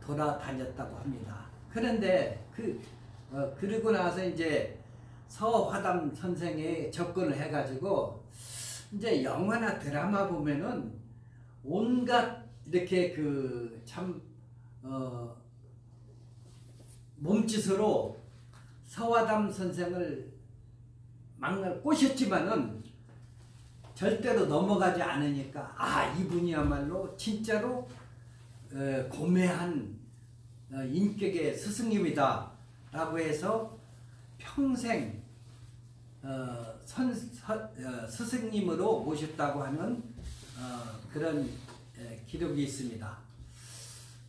돌아다녔다고 합니다. 그런데 그러고 나서 이제 서화담 선생이 접근을 해가지고 이제 영화나 드라마 보면은 온갖 이렇게 그 참 몸짓으로 서화담 선생을 막날 꼬셨지만은 절대로 넘어가지 않으니까 이분이야말로 진짜로 고매한 인격의 스승님이다 라고 해서 평생 스승님으로 모셨다고 하는 그런 기록이 있습니다.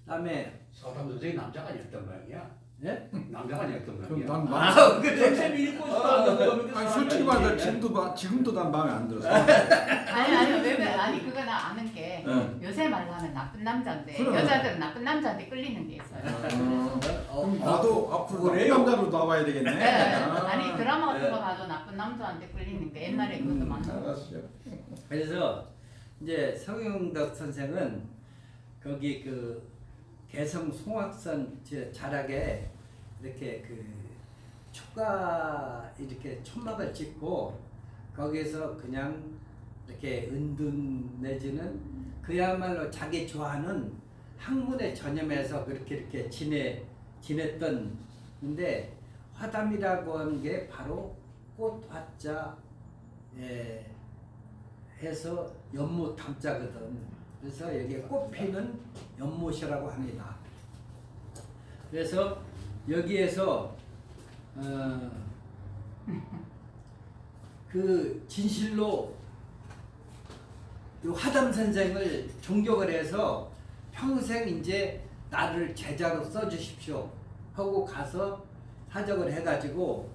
다음에 서담 선생이 남자가 아니었던 모양이야. 예? 남자가 아니었던 그럼 모양이야. 난 그래. 쌤이 읽고 싶어. 아니 솔직히 말해 지금도 난 마음에 안 들어서. 아니 왜 그거 나 아는 게 응. 요새 말로 하면 나쁜 남자인데 그럼. 여자들은 나쁜 남자한테 끌리는 게 있어요. 그럼 나도 앞으로 나쁜 그래요? 남자로 나와야 되겠네. 네. 아니 드라마 같은 거 봐도 나쁜 남자한테 끌리니까 옛날에 그것도 많았어. 알았어요. 그래서 이제 성영덕 선생은 거기 그 개성 송악산 자락에 이렇게 그 초가 이렇게 천막을 짓고 거기에서 그냥 이렇게 은둔 내지는 그야말로 자기 좋아하는 학문에 전념해서 그렇게 이렇게 지냈던 근데 화담이라고 하는 게 바로 꽃 화자 해서 연못 담자거든. 그래서 여기에 꽃피는 연못이라고 합니다. 그래서 여기에서 그 진실로 화담 선생을 존경을 해서 평생 이제 나를 제자로 써주십시오 하고 가서 사적을 해가지고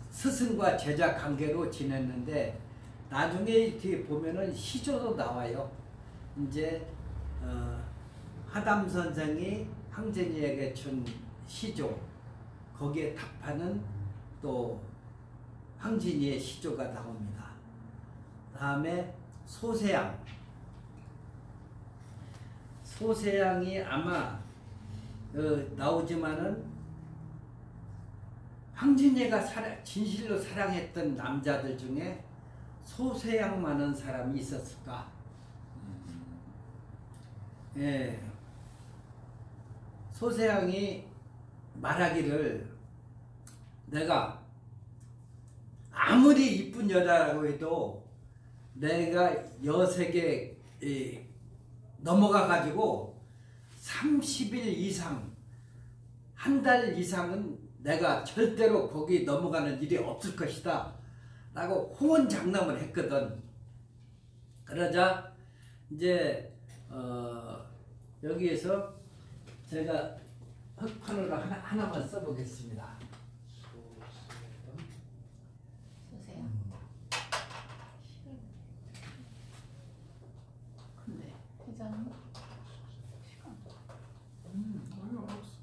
스승과 제자 관계로 지냈는데 나중에 뒤에 보면은 시조도 나와요. 이제 화담 선생이 황진이에게 준 시조 거기에 답하는 또 황진이의 시조가 나옵니다. 다음에 소세양이 아마 나오지만은 황진이가 진실로 사랑했던 남자들 중에 소세양만한 사람이 있었을까? 소세양이 말하기를 내가 아무리 이쁜 여자라고 해도 내가 여색에 넘어가 가지고 30일 이상 한 달 이상은 내가 절대로 거기 넘어가는 일이 없을 것이다 라고 호언장담을 했거든. 그러자 이제 여기에서 제가 흑판으로 하나만 써보겠습니다. 쓰세요. 근데 회장은 시간 아니 알았어.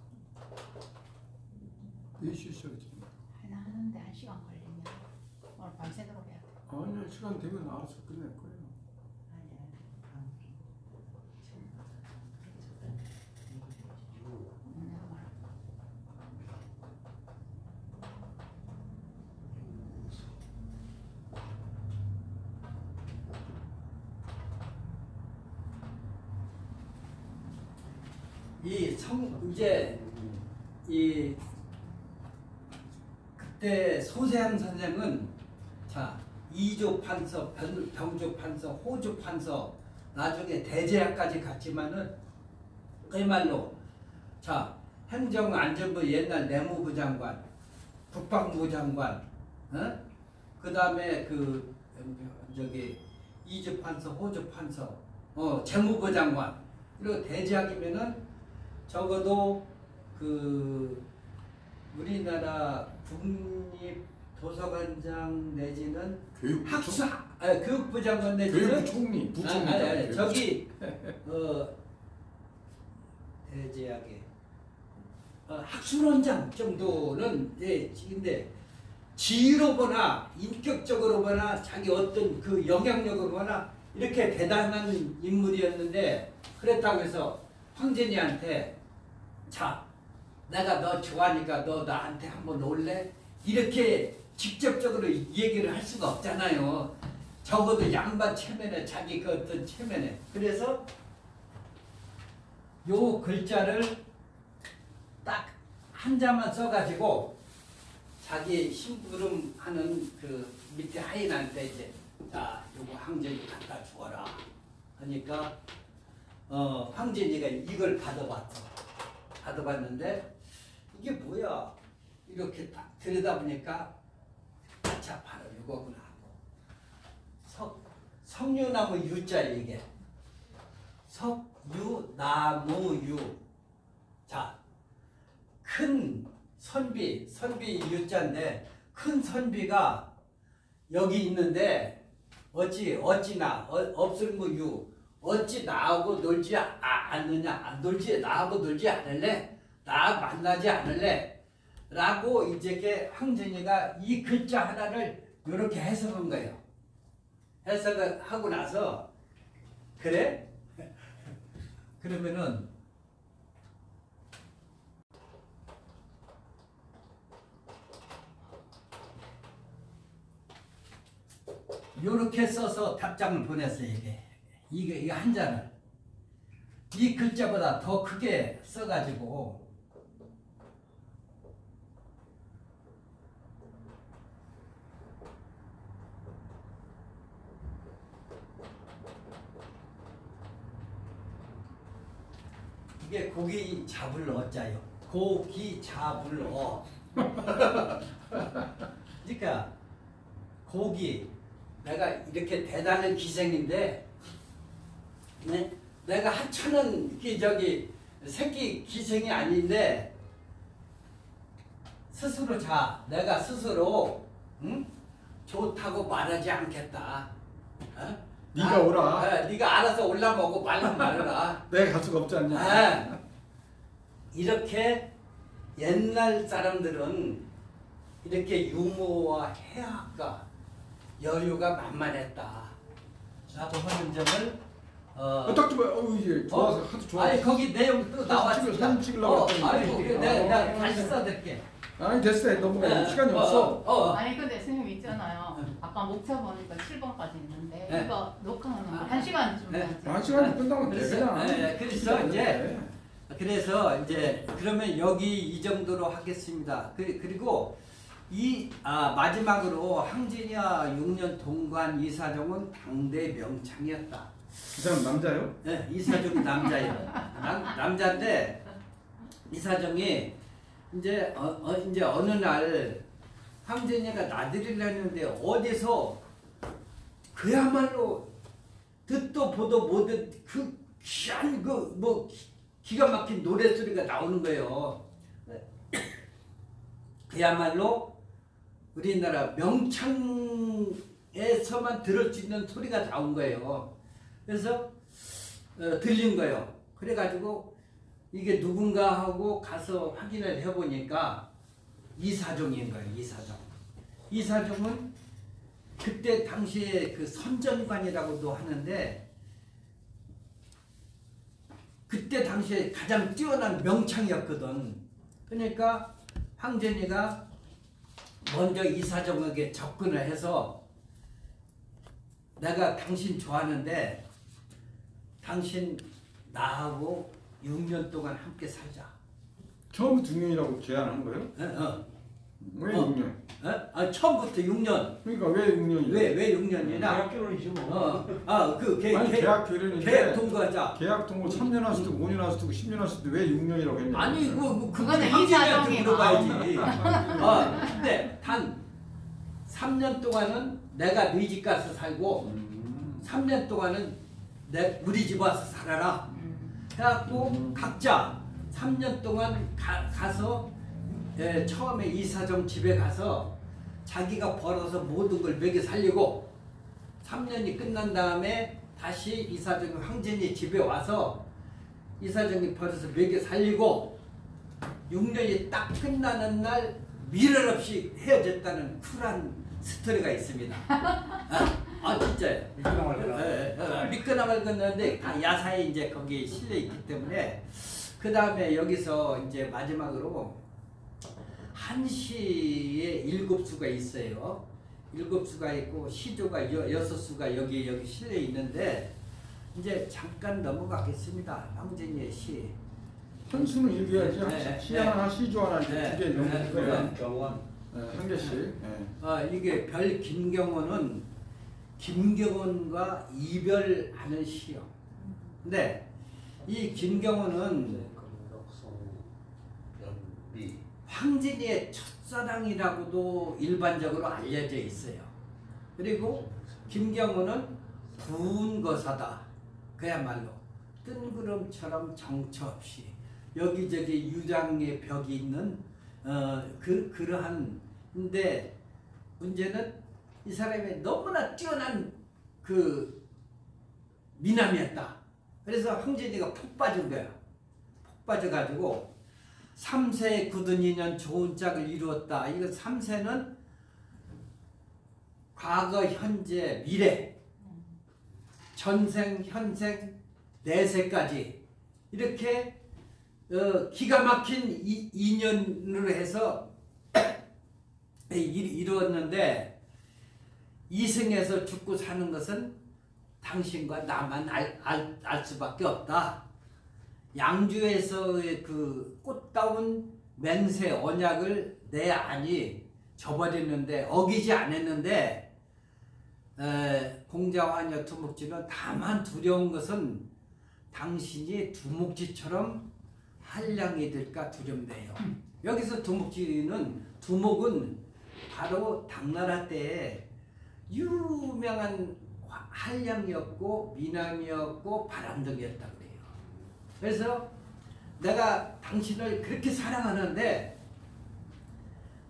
4시에 시작했잖아. 하나 하는데 1시간 걸리면 오늘 밤새도록 해야 돼. 아니야 시간 되면 알아서 끝낼 거예요. 내가 말 이제 이 그때 소세한 선생은 자 이조 판서, 병조 판서, 호조 판서 나중에 대제학까지 갔지만은 그야말로 자 행정안전부 옛날 내무부 장관, 국방부 장관, 그 다음에 그 저기 이조 판서, 호조 판서, 재무부 장관 그리고 대제학이면은 적어도 그 우리나라 국립 도서관장 내지는 교육부 장관 내지는 교육부 총리, 부총리. 저기 대제학의 학술원장 정도는 근데 지위로 보나 인격적으로 보나 자기 어떤 그 영향력으로 보나 이렇게 대단한 인물이었는데 그렇다고 해서 황진이한테 자 내가 너 좋아하니까 너 나한테 한번 올래? 이렇게 직접적으로 얘기를 할 수가 없잖아요. 적어도 양반 체면에 자기 그 어떤 체면에. 그래서 요 글자를 딱 한자만 써가지고 자기 심부름하는 그 밑에 하인한테 이제 자 요거 황진이 갖다 주어라 하니까 황진이가 이걸 받아봤는데 이게 뭐야 이렇게 딱 들여다보니까 자 바로 이거구나 하고 석류나무 유자 이게 석유나무 자 큰 선비 유자인데 큰 선비가 여기 있는데 어찌나 없을무유 어찌 나하고 놀지 않느냐 나하고 놀지 않을래 나 만나지 않을래 라고 이제 황진이가 이 글자 하나를 이렇게 해석한 거예요. 해석을 하고 나서 그래? 그러면은 요렇게 써서 답장을 보냈어요. 이게 한자를 이 글자보다 더 크게 써가지고 이게 고기 잡을 어자요. 고기 잡을 어. 그러니까 고기 내가 이렇게 대단한 기생인데 네? 내가 하찮은 새끼 기생이 아닌데 스스로 내가 스스로 좋다고 말하지 않겠다. 네가 오라. 네가 알아서 올라먹고 말면 말해라. 내가 갈 수가 없지 않냐. 이렇게 옛날 사람들은 이렇게 유머와 해학과 여유가 만만했다 라고 하는 점을 딱 좀 이게 좋아서 하도 좋아. 아니 거기 내용 또 나왔습니다. 사진 찍으려고 했더니. 아이고 내가 다시 써드릴게. 아니 됐어 넘어가. 시간이 없어. 아니 근데 선생님 있잖아요. 아까 목차 보니까 7번까지 있는데 네. 이거 녹화하는 거 1시간쯤 네. 하지. 한 시간 끝나면 돼. 그래서 그냥. 그래서 이제 그래서 이제 그러면 여기 이 정도로 하겠습니다. 그리고 마지막으로 항진이와 6년 동관 이사정은 당대 명창이었다. 그 사람 남자요? 네, 이사정이 남자예요. 남자인데 이사정이 이제 이제 어느 날 황진이가 나들이를 했는데 어디서 그야말로 듣도 보도 못한 그 귀한 기가 막힌 노래 소리가 나오는 거예요. 그야말로 우리나라 명창에서만 들을 수 있는 소리가 나온 거예요. 그래서 들린 거예요. 그래가지고 이게 누군가 하고 가서 확인을 해보니까 이사종인 거예요. 이사종은 그때 당시에 그 선전관이라고도 하는데 그때 당시에 가장 뛰어난 명창이었거든. 그러니까 황진이가 먼저 이사종에게 접근을 해서 내가 당신 좋아하는데 당신 나하고 6년 동안 함께 살자. 처음부터 6년이라고 제안한 거예요? 왜 6년? 처음부터 6년. 그러니까 왜 6년이요? 왜 6년이나? 대학 결혼이지 뭐. 계약 결혼인데 계약 통과하자. 계약 통고 3년 할 수도 있고 5년 할 수도 있고 10년 할 수도 있고 왜 6년이라고 했냐? 아니 그거는 황진이한테 이사정이 물어봐야지. 근데 단 3년 동안은 내가 네 집 가서 살고 3년 동안은 우리 집 와서 살아라. 해갖고 각자 3년 동안 가서 처음에 이사정 집에 가서 자기가 벌어서 모든 걸 먹여 살리고 3년이 끝난 다음에 다시 이사정이 황진이 집에 와서 이사정이 벌어서 먹여 살리고 6년이 딱 끝나는 날 미련 없이 헤어졌다는 쿨한 스토리가 있습니다. 진짜요. 믿거나 말거나인데 다 야사에 이제 거기 실려 있기 때문에 그 다음에 여기서 이제 마지막으로 한시에 7수가 있어요. 7수가 있고 시조가 6수가 여기 실려 있는데 이제 잠깐 넘어가겠습니다. 황진이의 시. 현수는 읽어야지. 네, 시 하나, 시조 하나 네, 두개 넘는 거야. 경원. 한 개씩. 이게 별 김경원은 김경원과 이별하는 시요. 근데 이 김경원은 황진이의 첫사랑이라고도 일반적으로 알려져 있어요. 그리고 김경원은 부운거사다. 그야말로 뜬구름처럼 정처 없이 여기저기 유장의 벽이 있는 그러한. 근데 문제는 이 사람이 너무나 뛰어난 그 미남이었다. 그래서 황진이가 푹 빠진 거야. 푹 빠져가지고 3세 굳은 인연 좋은 짝을 이루었다. 이거 3세는 과거, 현재, 미래, 전생, 현생, 내세까지 이렇게 기가 막힌 인연으로 해서 이루었는데 이승에서 죽고 사는 것은 당신과 나만 알 수밖에 없다. 양주에서의 그 꽃다운 맹세 언약을 내 안이 저버렸는데 어기지 않았는데 공자화녀 두목지는 다만 두려운 것은 당신이 두목지처럼 한량이 될까 두렵네요. 여기서 두목은 바로 당나라 때에 유명한 한량이었고 미남이었고 바람둥이였다 그래요. 그래서 내가 당신을 그렇게 사랑하는데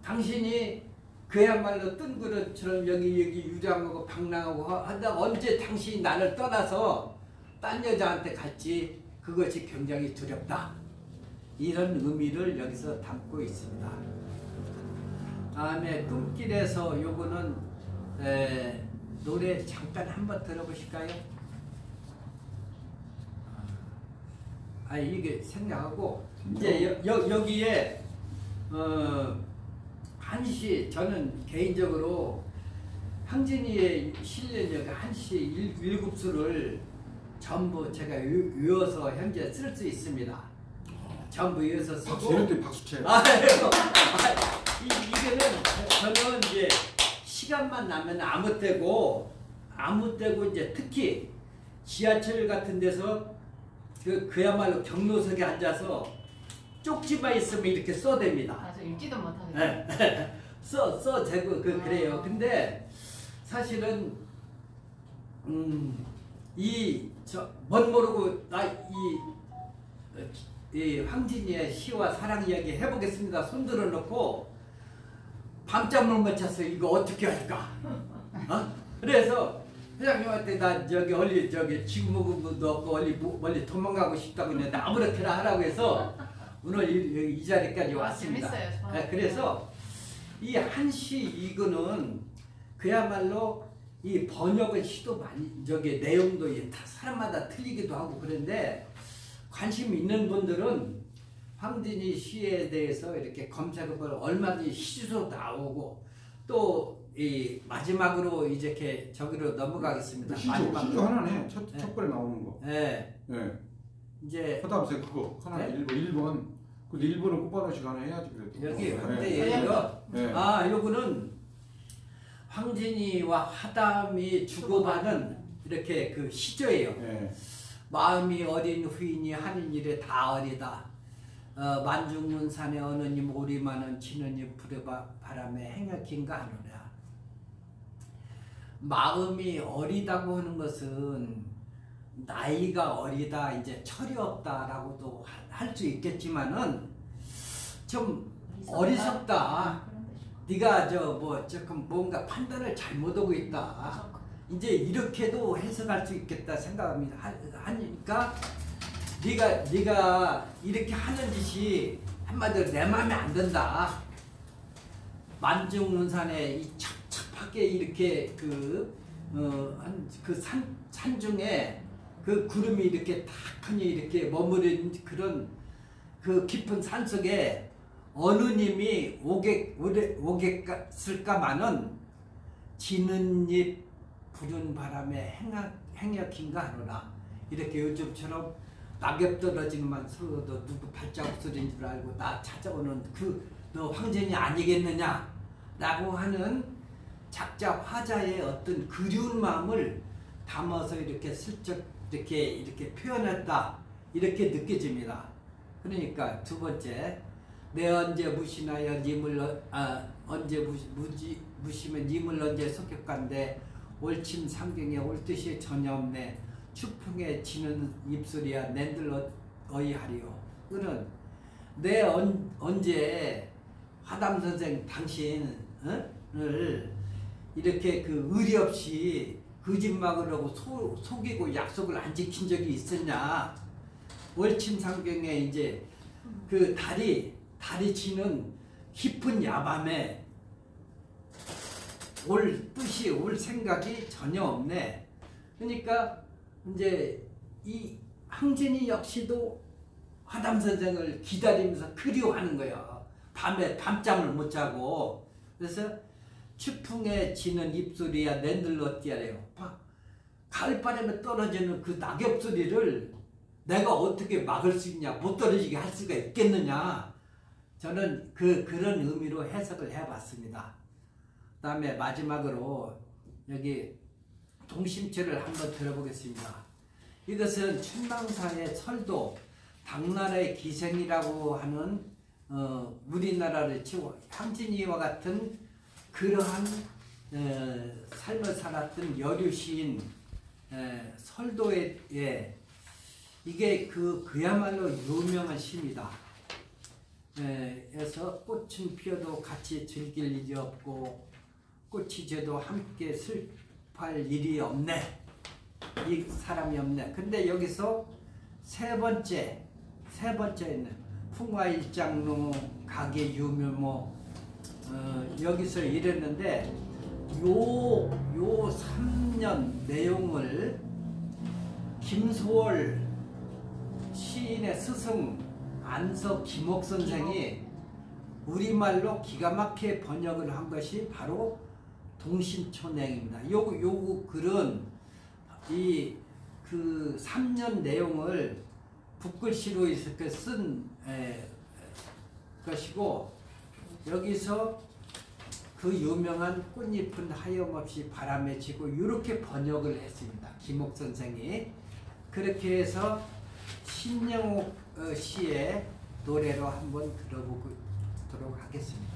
당신이 그야말로 뜬구름처럼 여기 유장하고 방랑하고 한다. 언제 당신이 나를 떠나서 딴 여자한테 갈지 그것이 굉장히 두렵다. 이런 의미를 여기서 담고 있습니다. 다음에 꿈길에서 요거는 노래 잠깐 한번 들어보실까요? 이게 생략하고 이제 여기에 한시 저는 개인적으로 황진이의 실력이 한시 7수를 전부 제가 외워서 현재 쓸 수 있습니다. 전부 이어서 박수 쓰고 이럴 때 박수 쳐요. 이거는 저는 이제 시간만 나면 아무 때고 이제 특히 지하철 같은 데서 그야말로 경로석에 앉아서 쪽지만 있으면 이렇게 써댑니다. 맞아 읽지도 못하게. 네. 써대고 그래요. 근데 사실은 멋 모르고 이 황진이의 시와 사랑 이야기 해보겠습니다. 손 들어놓고 밤잠을 못 잤어요. 이거 어떻게 할까? 그래서 회장님한테 나 지구무구도 없고 멀리 도망가고 싶다고 했는데 아무렇게나 하라고 해서 오늘 이 자리까지 왔습니다. 재밌어요. 네, 그래서 이 한시 이거는 그야말로 이 번역은 시도 많이 내용도 다 사람마다 틀리기도 하고 그런데 관심 있는 분들은 황진이 시에 대해서 이렇게 검색해보면 얼마든지 시주도 나오고 또 이 마지막으로 이제 저기로 넘어가겠습니다. 시조 하나네. 첫 번에 나오는 거. 네. 네. 이제 하다못해 그거 하나 네? 1번. 근데 1번은 꽃바로 시간에 해야지 그래도. 여기 네. 근데 이거 네. 요거는 황진이와 하담이 주고받은 이렇게 그 시조예요. 네. 마음이 어린 후인이 하는 일에 다 어리다. 만중문산에 어느 님 오리만은 지는 이 불의 바람에 행여긴가 하노라. 마음이 어리다고 하는 것은 나이가 어리다, 이제 철이 없다라고도 할 수 있겠지만은 좀 어리석다. 네가 조금 뭔가 판단을 잘못하고 있다. 이제 이렇게도 해석할 수 있겠다 생각합니다. 하니까 네가 이렇게 하는 짓이 한마디로 내 마음에 안 든다. 만중문산에 이 첩첩하게 이렇게 산 중에 그 구름이 이렇게 탁하니 이렇게 머무른 그런 그 깊은 산 속에 어느 님이 오겠을까마는 지는 잎 부른 바람에 행여긴가 하노라. 이렇게 요즘처럼 낙엽 떨어지는만 서로도 누구 발자국 소리인 줄 알고 나 찾아오는 너 황진이 아니겠느냐 라고 하는 작자 화자의 어떤 그리운 마음을 담아서 이렇게 슬쩍 이렇게 표현했다 이렇게 느껴집니다. 그러니까 두 번째, 내 언제 무시나여 님을 언제 무시면 님을 언제 속였간데 올침 상경에 올 뜻이 전혀 없네. 추풍에 지는 입술이야 낸들 어이하리요. 그는 내 언제 화담 선생 당신을 이렇게 의리 없이 거짓말을 하고 속이고 약속을 안 지킨 적이 있었냐. 월침상경에 이제 그 달이 지는 깊은 야밤에 올 뜻이 올 생각이 전혀 없네. 그러니까 이제 이 황진이 역시도 화담 선생을 기다리면서 그리워하는 거예요. 밤에 밤잠을 못 자고. 그래서 추풍에 지는 입소리야 낸들러 띠아래요. 가을바람에 떨어지는 그 낙엽 소리를 내가 어떻게 막을 수 있냐, 못 떨어지게 할 수가 있겠느냐. 저는 그런 의미로 해석을 해봤습니다. 그 다음에 마지막으로 여기 동심체를 한번 들어보겠습니다. 이것은 춘망사의 설도 당나라의 기생이라고 하는 우리나라를 치고 황진이와 같은 그러한 삶을 살았던 여류 시인 설도의 이게 그야말로 유명한 시입니다. 그래서 꽃은 피어도 같이 즐길 일이 없고 꽃이 져도 함께 슬퍼할 일이 없네. 이 사람이 없네. 근데 여기서 세 번째는 풍화일장로 가게 유묘모 여기서 이랬는데 요 3년 내용을 김소월 시인의 스승 안석 김옥 선생이 우리말로 기가 막히게 번역을 한 것이 바로 동심촌행입니다. 요 글은 이 그 3년 내용을 붓글씨로 이렇게 쓴 것이고 여기서 그 유명한 꽃잎은 하염없이 바람에 지고 이렇게 번역을 했습니다. 김옥 선생이. 그렇게 해서 신영옥 씨의 노래로 한번 들어보도록 하겠습니다.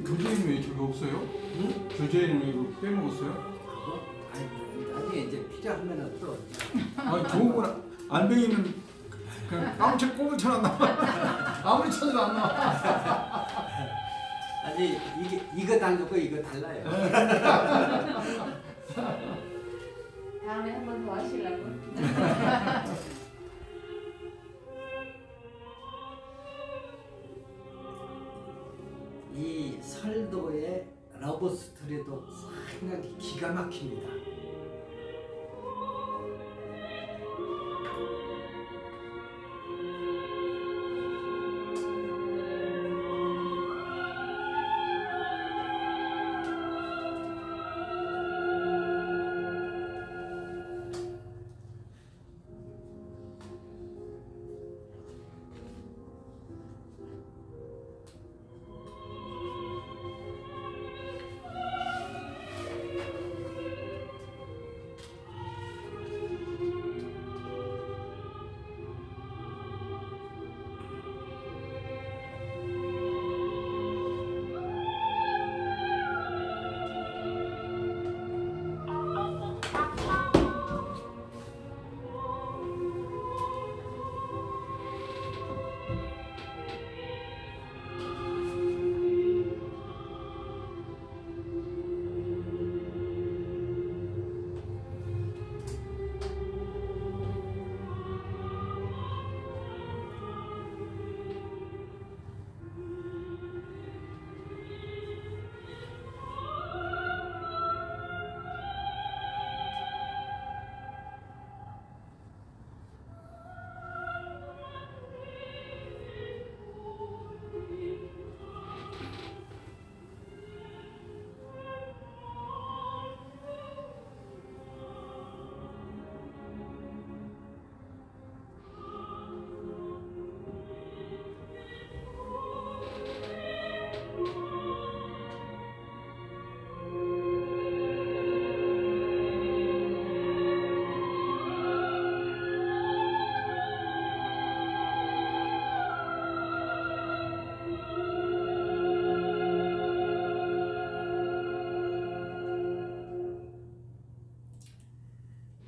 교재는 왜 저기 없어요? 응? 교재는 왜 이거 빼먹었어요? 그거? 아니, 나중에 이제 필요하면 또. 아니 좋은 거나 알맹이는 그냥 아무 책 꼽을 쳐놨나? 아무리 쳐도 안 나와. 아니 이거 다르고 이거 달라요. 다음에 한 번 더 하시려고. 이 설도의 러브 스토리도 상당히 기가 막힙니다.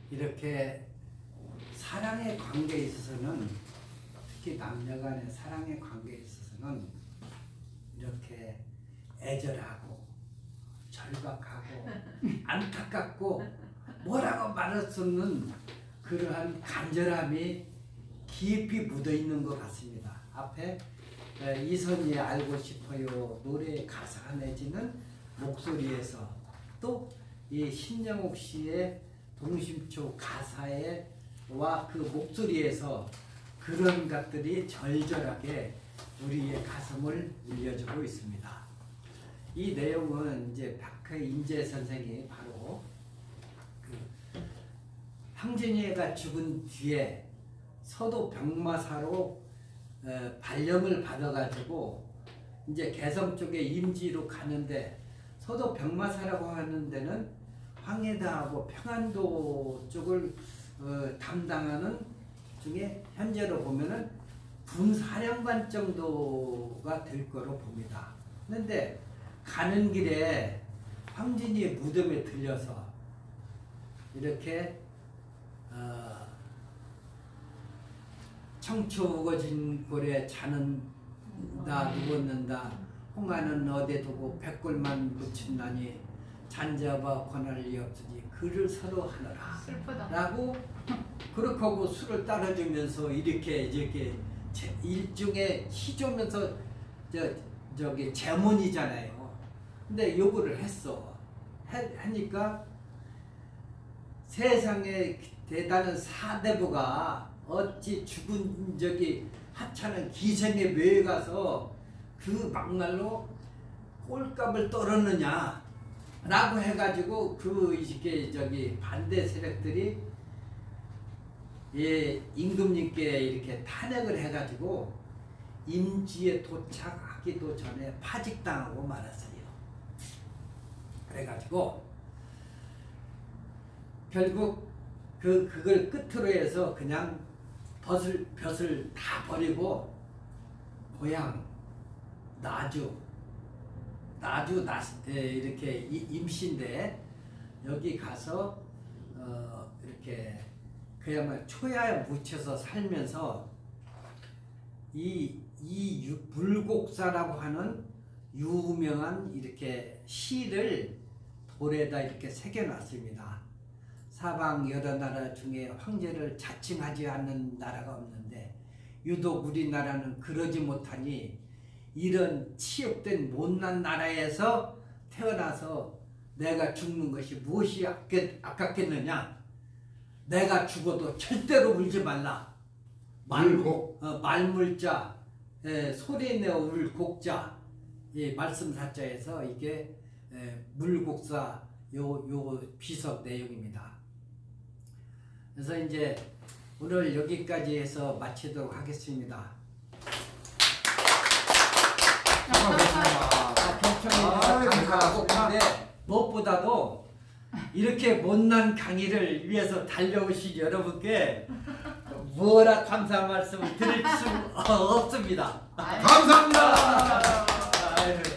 이렇게 사랑의 관계에 있어서는, 특히 남녀 간의 사랑의 관계에 있어서는 이렇게 애절하고 절박하고 안타깝고 뭐라고 말할 수 없는 그러한 간절함이 깊이 묻어 있는 것 같습니다. 앞에 이선희의 알고 싶어요 노래의 가사 내지는 목소리에서, 또 이 신영옥 씨의 동심초 가사와 그 목소리에서 그런 것들이 절절하게 우리의 가슴을 울려주고 있습니다. 이 내용은 이제 박인재 선생이 바로 그 황진이가 죽은 뒤에 서도 병마사로 발령을 받아가지고 이제 개성 쪽에 임지로 가는데, 서도 병마사라고 하는 데는 황해도하고 평안도 쪽을 담당하는 중에 현재로 보면은 군사령관 정도가 될 거로 봅니다. 그런데 가는 길에 황진이의 무덤에 들려서 이렇게 청초 우거진 골에 자는다 누웠는다 홍하는 어디 두고 백골만 묻힌다니 잔잡아 권할 리 없으니 그를 서로 하느라 슬프다. 라고 그렇게 하고 술을 따라주면서 이렇게 일종의 희조면서 저기 제문이잖아요. 근데 요구를 했어. 하니까 세상에 대단한 사대부가 어찌 죽은 적이 하찮은 기생의 묘에 가서 그 막말로 꼴값을 떨었느냐 라고 해가지고 저기 반대 세력들이 임금님께 이렇게 탄핵을 해가지고 임지에 도착하기도 전에 파직당하고 말았어요. 그래가지고 결국 그걸 끝으로 해서 그냥 벼슬 다 버리고 고향 나주 이렇게 임시인데 여기 가서 이렇게 그야말로 초야에 묻혀서 살면서 이 물곡사라고 하는 유명한 이렇게 시를 돌에다 이렇게 새겨놨습니다. 사방 여러 나라 중에 황제를 자칭하지 않는 나라가 없는데 유독 우리나라는 그러지 못하니 이런 치욕된 못난 나라에서 태어나서 내가 죽는 것이 무엇이 아깝겠느냐. 내가 죽어도 절대로 울지 말라. 말물자, 소리내어 울 곡자, 말씀사자에서 이게 물곡사 요 비석 내용입니다. 그래서 이제 오늘 여기까지 해서 마치도록 하겠습니다. 경청해 주셔서 감사하고, 근데 무엇보다도 이렇게 못난 강의를 위해서 달려오신 여러분께 뭐라 감사 말씀을 드릴 수 없습니다. 감사합니다. 아유.